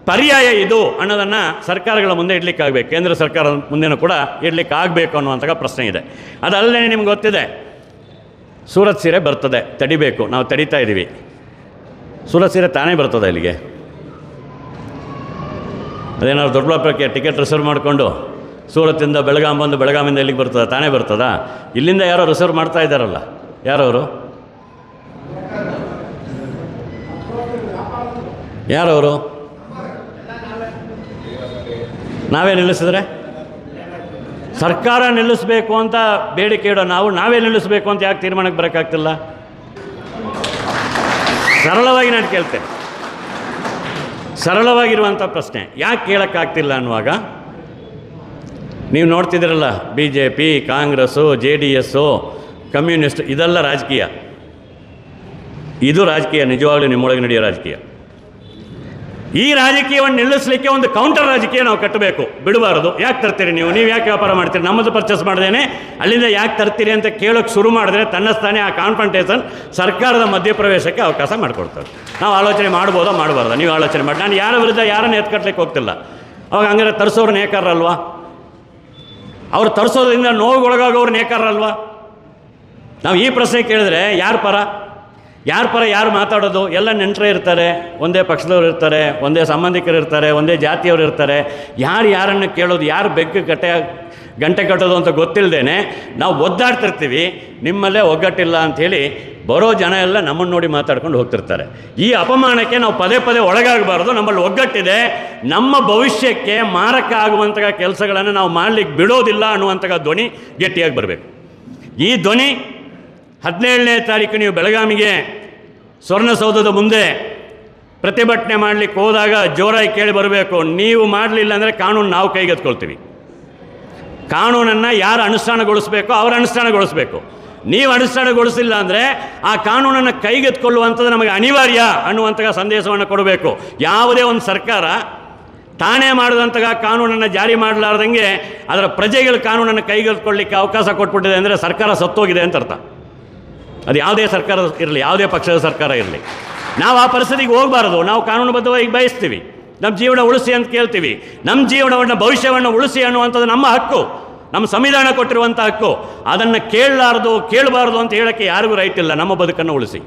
ಪರ್ಯಾಯ ಇದು ಅನ್ನೋದನ್ನು ಸರ್ಕಾರಗಳ ಮುಂದೆ ಇಡಲಿಕ್ಕಾಗಬೇಕು. ಕೇಂದ್ರ ಸರ್ಕಾರದ ಮುಂದೆನೂ ಕೂಡ ಇಡಲಿಕ್ಕೆ ಆಗಬೇಕು ಅನ್ನುವಂಥ ಪ್ರಶ್ನೆ ಇದೆ. ಅದಲ್ಲದೆ ನಿಮ್ಗೆ ಗೊತ್ತಿದೆ, ಸೂರತ್ ಸೀರೆ ಬರ್ತದೆ, ತಡಿಬೇಕು. ನಾವು ತಡಿತಾ ಇದ್ದೀವಿ. ಸೂರತ್ ಸೀರೆ ತಾನೇ ಬರ್ತದೆ ಇಲ್ಲಿಗೆ? ಅದೇನಾದ್ರು ದೊಡ್ಡಬಳ್ಳಾಪುರಕ್ಕೆ ಟಿಕೆಟ್ ರಿಸರ್ವ್ ಮಾಡಿಕೊಂಡು ಸೂರತ್ತಿಂದ ಬೆಳಗಾಂ ಬಂದು ಬೆಳಗಾಮಿಂದ ಇಲ್ಲಿಗೆ ಬರ್ತದೆ? ತಾನೇ ಬರ್ತದಾ? ಇಲ್ಲಿಂದ ಯಾರೋ ರಿಸರ್ವ್ ಮಾಡ್ತಾ ಇದ್ದಾರಲ್ಲ, ಯಾರವರು? ನಾವೇ ನಿಲ್ಲಿಸಿದ್ರೆ? ಸರ್ಕಾರ ನಿಲ್ಲಿಸಬೇಕು ಅಂತ ಬೇಡಿಕೆ ಇಡೋ ನಾವೇ ನಿಲ್ಲಿಸಬೇಕು ಅಂತ ಯಾಕೆ ತೀರ್ಮಾನಕ್ಕೆ ಬರೋಕ್ಕಾಗ್ತಿಲ್ಲ? ಸರಳವಾಗಿ ನಾನು ಕೇಳ್ತೇನೆ, ಸರಳವಾಗಿರುವಂಥ ಪ್ರಶ್ನೆ ಯಾಕೆ ಕೇಳೋಕ್ಕಾಗ್ತಿಲ್ಲ ಅನ್ನುವಾಗ, ನೀವು ನೋಡ್ತಿದ್ದೀರಲ್ಲ, BJP, ಕಾಂಗ್ರೆಸ್ಸು, JDS, ಕಮ್ಯುನಿಸ್ಟ್, ಇದೆಲ್ಲ ರಾಜಕೀಯ. ಇದು ರಾಜಕೀಯ, ನಿಜವಾಗ್ಲೂ ನಿಮ್ಮೊಳಗೆ ನಡೆಯೋ ರಾಜಕೀಯ. ಈ ರಾಜಕೀಯವನ್ನು ನಿಲ್ಲಿಸಲಿಕ್ಕೆ ಒಂದು ಕೌಂಟರ್ ರಾಜಕೀಯ ನಾವು ಕಟ್ಟಬೇಕು, ಬಿಡಬಾರ್ದು. ಯಾಕೆ ತರ್ತೀರಿ ನೀವು ಯಾಕೆ ವ್ಯಾಪಾರ ಮಾಡ್ತೀರಿ? ನಮ್ಮದು ಪರ್ಚೇಸ್ ಮಾಡ್ದೇನೆ ಅಲ್ಲಿಂದ ಯಾಕೆ ತರ್ತೀರಿ ಅಂತ ಕೇಳೋಕ್ಕೆ ಶುರು ಮಾಡಿದ್ರೆ ತನ್ನಸ್ತಾನೆ ಆ ಕಾನ್ಫ್ರಂಟೇಷನ್ ಸರ್ಕಾರದ ಮಧ್ಯಪ್ರವೇಶಕ್ಕೆ ಅವಕಾಶ ಮಾಡಿಕೊಡ್ತಾರೆ. ನಾವು ಆಲೋಚನೆ ಮಾಡ್ಬೋದಾ ಮಾಡಬಾರ್ದ? ನೀವು ಆಲೋಚನೆ ಮಾಡಿ. ನಾನು ಯಾರ ವಿರುದ್ಧ ಯಾರನ್ನು ಎತ್ಕಟ್ಲಿಕ್ಕೆ ಹೋಗ್ತಿಲ್ಲ. ಅವಾಗ ಹಂಗಾರೆ ತರಿಸೋರು ನೇಕಾರರಲ್ವಾ? ಅವ್ರು ತರಿಸೋದ್ರಿಂದ ನೋವುಗೊಳಗಾಗೋರು ನೇಕಾರರಲ್ವಾ? ನಾವು ಈ ಪ್ರಶ್ನೆ ಕೇಳಿದ್ರೆ ಯಾರ ಪರ ಯಾರು ಮಾತಾಡೋದು? ಎಲ್ಲ ನೆಂಟರೇ ಇರ್ತಾರೆ, ಒಂದೇ ಪಕ್ಷದವ್ರು ಇರ್ತಾರೆ, ಒಂದೇ ಸಂಬಂಧಿಕರು ಇರ್ತಾರೆ, ಒಂದೇ ಜಾತಿಯವರು ಇರ್ತಾರೆ. ಯಾರನ್ನು ಕೇಳೋದು? ಯಾರು ಬೆಕ್ಕು ಗಂಟೆ ಕಟ್ಟೋದು ಅಂತ ಗೊತ್ತಿಲ್ಲದೇನೆ ನಾವು ಒದ್ದಾಡ್ತಿರ್ತೀವಿ. ನಿಮ್ಮಲ್ಲೇ ಒಗ್ಗಟ್ಟಿಲ್ಲ ಅಂಥೇಳಿ ಬರೋ ಜನ ಎಲ್ಲ ನಮ್ಮನ್ನು ನೋಡಿ ಮಾತಾಡ್ಕೊಂಡು ಹೋಗ್ತಿರ್ತಾರೆ. ಈ ಅಪಮಾನಕ್ಕೆ ನಾವು ಪದೇ ಒಳಗಾಗಬಾರ್ದು. ನಮ್ಮಲ್ಲಿ ಒಗ್ಗಟ್ಟಿದೆ, ನಮ್ಮ ಭವಿಷ್ಯಕ್ಕೆ ಮಾರಕ ಆಗುವಂಥ ಕೆಲಸಗಳನ್ನು ನಾವು ಮಾಡಲಿಕ್ಕೆ ಬಿಡೋದಿಲ್ಲ ಅನ್ನುವಂಥ ಧ್ವನಿ ಗಟ್ಟಿಯಾಗಿ ಬರಬೇಕು. ಈ ಧ್ವನಿ 17ನೇ ತಾರೀಕು ನೀವು ಬೆಳಗಾವಿಗೆ ಸ್ವರ್ಣಸೌಧದ ಮುಂದೆ ಪ್ರತಿಭಟನೆ ಮಾಡಲಿಕ್ಕೆ ಹೋದಾಗ ಜೋರಾಗಿ ಕೇಳಿ ಬರಬೇಕು. ನೀವು ಮಾಡಲಿಲ್ಲ ಅಂದರೆ ಕಾನೂನು ನಾವು ಕೈಗೆತ್ಕೊಳ್ತೀವಿ. ಕಾನೂನನ್ನು ಯಾರು ಅನುಷ್ಠಾನಗೊಳಿಸಬೇಕೋ ಅವರು ಅನುಷ್ಠಾನಗೊಳಿಸಬೇಕು. ನೀವು ಅನುಷ್ಠಾನಗೊಳಿಸಿಲ್ಲ ಅಂದರೆ ಆ ಕಾನೂನನ್ನು ಕೈಗೆತ್ಕೊಳ್ಳುವಂಥದ್ದು ನಮಗೆ ಅನಿವಾರ್ಯ ಅನ್ನುವಂಥ ಸಂದೇಶವನ್ನು ಕೊಡಬೇಕು. ಯಾವುದೇ ಒಂದು ಸರ್ಕಾರ ತಾನೇ ಮಾಡಿದಂತಹ ಕಾನೂನನ್ನು ಜಾರಿ ಮಾಡಲಾರ್ದಂಗೆ ಅದರ ಪ್ರಜೆಗಳ ಕಾನೂನನ್ನು ಕೈಗೆತ್ಕೊಳ್ಳಿಕ್ಕೆ ಅವಕಾಶ ಕೊಟ್ಬಿಟ್ಟಿದೆ ಅಂದರೆ ಸರ್ಕಾರ ಸತ್ತೋಗಿದೆ ಅಂತ ಅರ್ಥ. ಅದು ಯಾವುದೇ ಸರ್ಕಾರ ಇರಲಿ, ಯಾವುದೇ ಪಕ್ಷದ ಸರ್ಕಾರ ಇರಲಿ, ನಾವು ಆ ಪರಿಸ್ಥಿತಿಗೆ ಹೋಗಬಾರದು. ನಾವು ಕಾನೂನುಬದ್ಧವಾಗಿ ಬಯಸ್ತೀವಿ, ನಮ್ಮ ಜೀವನ ಉಳಿಸಿ ಅಂತ ಕೇಳ್ತೀವಿ. ನಮ್ಮ ಜೀವನವನ್ನು, ಭವಿಷ್ಯವನ್ನು ಉಳಿಸಿ ಅನ್ನುವಂಥದ್ದು ನಮ್ಮ ಹಕ್ಕು, ನಮ್ಮ ಸಂವಿಧಾನ ಕೊಟ್ಟಿರುವಂಥ ಹಕ್ಕು. ಅದನ್ನು ಕೇಳಬಾರ್ದು ಅಂತ ಹೇಳೋಕ್ಕೆ ಯಾರಿಗೂ ರೈಟ್ ಇಲ್ಲ. ನಮ್ಮ ಬದುಕನ್ನು ಉಳಿಸಿ.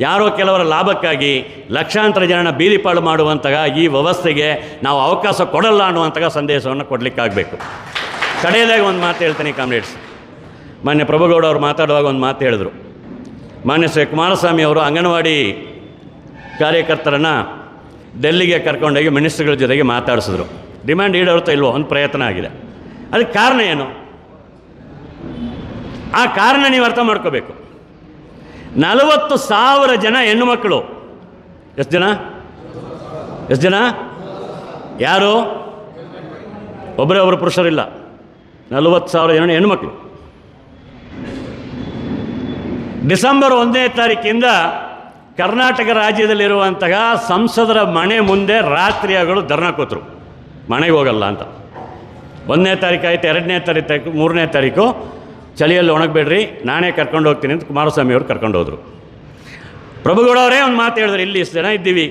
ಯಾರೋ ಕೆಲವರ ಲಾಭಕ್ಕಾಗಿ ಲಕ್ಷಾಂತರ ಜನನ ಬೀದಿಪಾಳು ಮಾಡುವಂತಹ ಈ ವ್ಯವಸ್ಥೆಗೆ ನಾವು ಅವಕಾಶ ಕೊಡಲ್ಲ ಅನ್ನುವಂತಹ ಸಂದೇಶವನ್ನು ಕೊಡಲಿಕ್ಕಾಗಬೇಕು. ಕಡೆಯದಾಗಿ ಒಂದು ಮಾತು ಹೇಳ್ತೀನಿ ಕಾಮ್ರೇಡ್ಸ್. ಮಾನ್ಯ ಪ್ರಭುಗೌಡ ಅವರು ಮಾತಾಡುವಾಗ ಒಂದು ಮಾತು ಹೇಳಿದರು. ಮಾನ್ಯ ಶ್ರೀ ಕುಮಾರಸ್ವಾಮಿ ಅವರು ಅಂಗನವಾಡಿ ಕಾರ್ಯಕರ್ತರನ್ನು ಡೆಲ್ಲಿಗೆ ಕರ್ಕೊಂಡೋಗಿ ಮಿನಿಸ್ಟ್ರುಗಳ ಜೊತೆಗೆ ಮಾತಾಡಿಸಿದ್ರು. ಡಿಮ್ಯಾಂಡ್ ಈಡೇರುತ್ತೋ ಇಲ್ವೋ ಒಂದು ಪ್ರಯತ್ನ ಆಗಿದೆ. ಅದಕ್ಕೆ ಕಾರಣ ಏನು? ಆ ಕಾರಣ ನೀವು ಅರ್ಥ ಮಾಡ್ಕೋಬೇಕು. 40,000 ಜನ ಹೆಣ್ಣು ಮಕ್ಕಳು. ಎಷ್ಟು ಜನ? ಯಾರು? ಒಬ್ಬರು ಪುರುಷರಿಲ್ಲ. 40,000 ಜನ ಹೆಣ್ಣು ಮಕ್ಕಳು. ಡಿಸೆಂಬರ್ 1ನೇ ತಾರೀಕಿಂದ ಕರ್ನಾಟಕ ರಾಜ್ಯದಲ್ಲಿರುವಂತಹ ಸಂಸದರ ಮನೆ ಮುಂದೆ ರಾತ್ರಿಯಾಗಳು ಧರ್ನಾ ಕೂತರು, ಮನೆಗೆ ಹೋಗಲ್ಲ ಅಂತ. 1ನೇ ತಾರೀಕು ಆಯಿತು, 2ನೇ ತಾರೀಕು, 3ನೇ ತಾರೀಕು ಚಳಿಯಲ್ಲಿ ಒಣಗಬೇಡ್ರಿ, ನಾನೇ ಕರ್ಕೊಂಡು ಹೋಗ್ತೀನಿ ಅಂತ ಕುಮಾರಸ್ವಾಮಿ ಅವರು ಕರ್ಕೊಂಡು ಹೋದರು. ಪ್ರಭುಗೌಡ ಅವರೇ ಒಂದು ಮಾತು ಹೇಳಿದ್ರು, ಇಲ್ಲಿ ಇಷ್ಟು ಜನ ಇದ್ದೀವಿ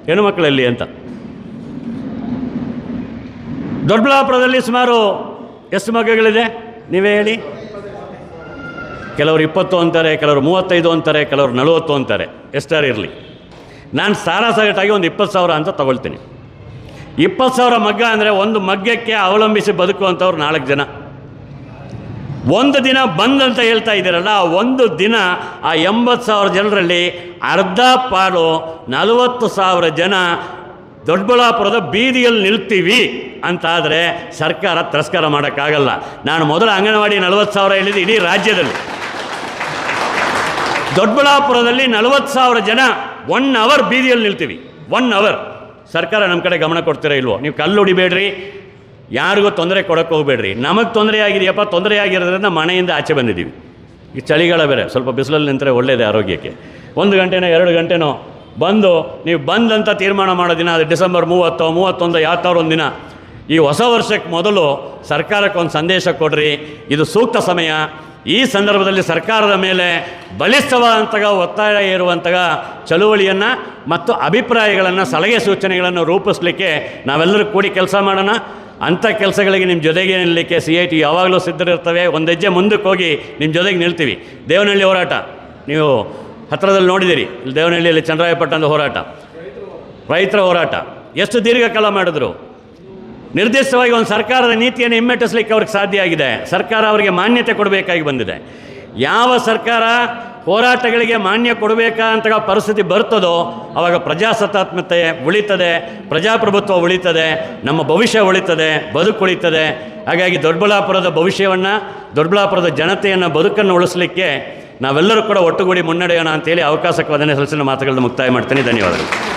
ಹೆಣ್ಣುಮಕ್ಕಳಲ್ಲಿ ಅಂತ. ದೊಡ್ಡಬಳ್ಳಾಪುರದಲ್ಲಿ ಸುಮಾರು ಎಷ್ಟು ಮಗುಗಳಿದೆ ನೀವೇ ಹೇಳಿ? ಕೆಲವರು 20 ಅಂತಾರೆ, ಕೆಲವರು 35 ಅಂತಾರೆ, ಕೆಲವರು 40 ಅಂತಾರೆ. ಎಷ್ಟಾರು ಇರಲಿ, ನಾನು ಸಾರಾಸಗಟಾಗಿ ಒಂದು 20,000 ಅಂತ ತಗೊಳ್ತೀನಿ. 20,000 ಮಗ್ಗ ಅಂದರೆ ಒಂದು ಮಗ್ಗಕ್ಕೆ ಅವಲಂಬಿಸಿ ಬದುಕುವಂಥವ್ರು 4 ಜನ. ಒಂದು ದಿನ ಬಂದಂತ ಹೇಳ್ತಾ ಇದ್ದೀರಲ್ಲ, ಒಂದು ದಿನ ಆ 80,000 ಜನರಲ್ಲಿ ಅರ್ಧ ಪಾಲು 40,000 ಜನ ದೊಡ್ಡಬಳ್ಳಾಪುರದ ಬೀದಿಯಲ್ಲಿ ನಿಲ್ತೀವಿ ಅಂತಾದರೆ ಸರ್ಕಾರ ತಿರಸ್ಕಾರ ಮಾಡೋಕ್ಕಾಗಲ್ಲ. ನಾನು ಮೊದಲು ಅಂಗನವಾಡಿ 40,000 ಹೇಳಿದ್ದು ಇಡೀ ರಾಜ್ಯದಲ್ಲಿ. ದೊಡ್ಡಬಳ್ಳಾಪುರದಲ್ಲಿ 40,000 ಜನ 1 ಅವರ್ ಬೀದಿಯಲ್ಲಿ ನಿಲ್ತೀವಿ. 1 ಅವರ್. ಸರ್ಕಾರ ನಮ್ಮ ಕಡೆ ಗಮನ ಕೊಡ್ತೀರಾ ಇಲ್ವೋ? ನೀವು ಕಲ್ಲು ಹೊಡಿಬೇಡ್ರಿ, ಯಾರಿಗೂ ತೊಂದರೆ ಕೊಡೋಕ್ಕೆ ಹೋಗಬೇಡ್ರಿ. ನಮಗೆ ತೊಂದರೆ ಆಗಿದೆಯಪ್ಪ, ತೊಂದರೆ ಆಗಿರೋದ್ರಿಂದ ಮನೆಯಿಂದ ಆಚೆ ಬಂದಿದ್ದೀವಿ. ಈ ಚಳಿಗಾಲ ಬೇರೆ, ಸ್ವಲ್ಪ ಬಿಸಿಲಲ್ಲಿ ನಿಂತರೆ ಒಳ್ಳೆಯದೇ ಆರೋಗ್ಯಕ್ಕೆ. 1 ಗಂಟೆನೋ 2 ಗಂಟೆನೋ ಬಂದು ನೀವು ಬಂದಂತ ತೀರ್ಮಾನ ಮಾಡೋ ದಿನ ಅದು ಡಿಸೆಂಬರ್ 30, 31 ಯಾವ್ದಾದ್ರು ಒಂದು ದಿನ. ಈ ಹೊಸ ವರ್ಷಕ್ಕೆ ಮೊದಲು ಸರ್ಕಾರಕ್ಕೆ ಒಂದು ಸಂದೇಶ ಕೊಡ್ರಿ, ಇದು ಸೂಕ್ತ ಸಮಯ. ಈ ಸಂದರ್ಭದಲ್ಲಿ ಸರ್ಕಾರದ ಮೇಲೆ ಬಲಿಷ್ಠವಾದಂತಹ ಒತ್ತಾಯ ಇರುವಂತಹ ಚಳುವಳಿಯನ್ನು ಮತ್ತು ಅಭಿಪ್ರಾಯಗಳನ್ನು, ಸಲಹೆ ಸೂಚನೆಗಳನ್ನು ರೂಪಿಸಲಿಕ್ಕೆ ನಾವೆಲ್ಲರೂ ಕೂಡಿ ಕೆಲಸ ಮಾಡೋಣ. ಅಂಥ ಕೆಲಸಗಳಿಗೆ ನಿಮ್ಮ ಜೊತೆಗೆ ನಿಲ್ಲಲಿಕ್ಕೆ CIT ಯಾವಾಗಲೂ ಸಿದ್ಧರಿರ್ತವೆ. ಒಂದು ಹೆಜ್ಜೆ ಮುಂದಕ್ಕೆ ಹೋಗಿ ನಿಮ್ಮ ಜೊತೆಗೆ ನಿಲ್ತೀವಿ. ದೇವನಹಳ್ಳಿ ಹೋರಾಟ ನೀವು ಹತ್ತಿರದಲ್ಲಿ ನೋಡಿದ್ದೀರಿ. ಇಲ್ಲಿ ದೇವನಹಳ್ಳಿಯಲ್ಲಿ ಚನ್ನರಾಯಪಟ್ಟಣದ ಹೋರಾಟ, ರೈತರ ಹೋರಾಟ ಎಷ್ಟು ದೀರ್ಘಕಾಲ ಮಾಡಿದ್ರು. ನಿರ್ದಿಷ್ಟವಾಗಿ ಒಂದು ಸರ್ಕಾರದ ನೀತಿಯನ್ನು ಹಿಮ್ಮೆಟ್ಟಿಸಲಿಕ್ಕೆ ಅವ್ರಿಗೆ ಸಾಧ್ಯ ಆಗಿದೆ. ಸರ್ಕಾರ ಅವರಿಗೆ ಮಾನ್ಯತೆ ಕೊಡಬೇಕಾಗಿ ಬಂದಿದೆ. ಯಾವ ಸರ್ಕಾರ ಹೋರಾಟಗಳಿಗೆ ಮಾನ್ಯ ಕೊಡಬೇಕಂತ ಪರಿಸ್ಥಿತಿ ಬರ್ತದೋ ಆವಾಗ ಪ್ರಜಾಸತ್ತಾತ್ಮಕತೆ ಉಳಿತದೆ, ಪ್ರಜಾಪ್ರಭುತ್ವ ಉಳಿತದೆ, ನಮ್ಮ ಭವಿಷ್ಯ ಉಳಿತದೆ, ಬದುಕು ಉಳಿತದೆ. ಹಾಗಾಗಿ ದೊಡ್ಡಬಳ್ಳಾಪುರದ ಭವಿಷ್ಯವನ್ನು, ದೊಡ್ಡಬಳ್ಳಾಪುರದ ಜನತೆಯನ್ನು, ಬದುಕನ್ನು ಉಳಿಸಲಿಕ್ಕೆ ನಾವೆಲ್ಲರೂ ಕೂಡ ಒಟ್ಟುಗೂಡಿ ಮುನ್ನಡೆಯೋಣ ಅಂತೇಳಿ ಅವಕಾಶಕ್ಕೆ ವಂದನೆ ಸಲ್ಲಿಸಿದ ಮಾತುಗಳನ್ನು ಮುಕ್ತಾಯ ಮಾಡ್ತೀನಿ. ಧನ್ಯವಾದಗಳು.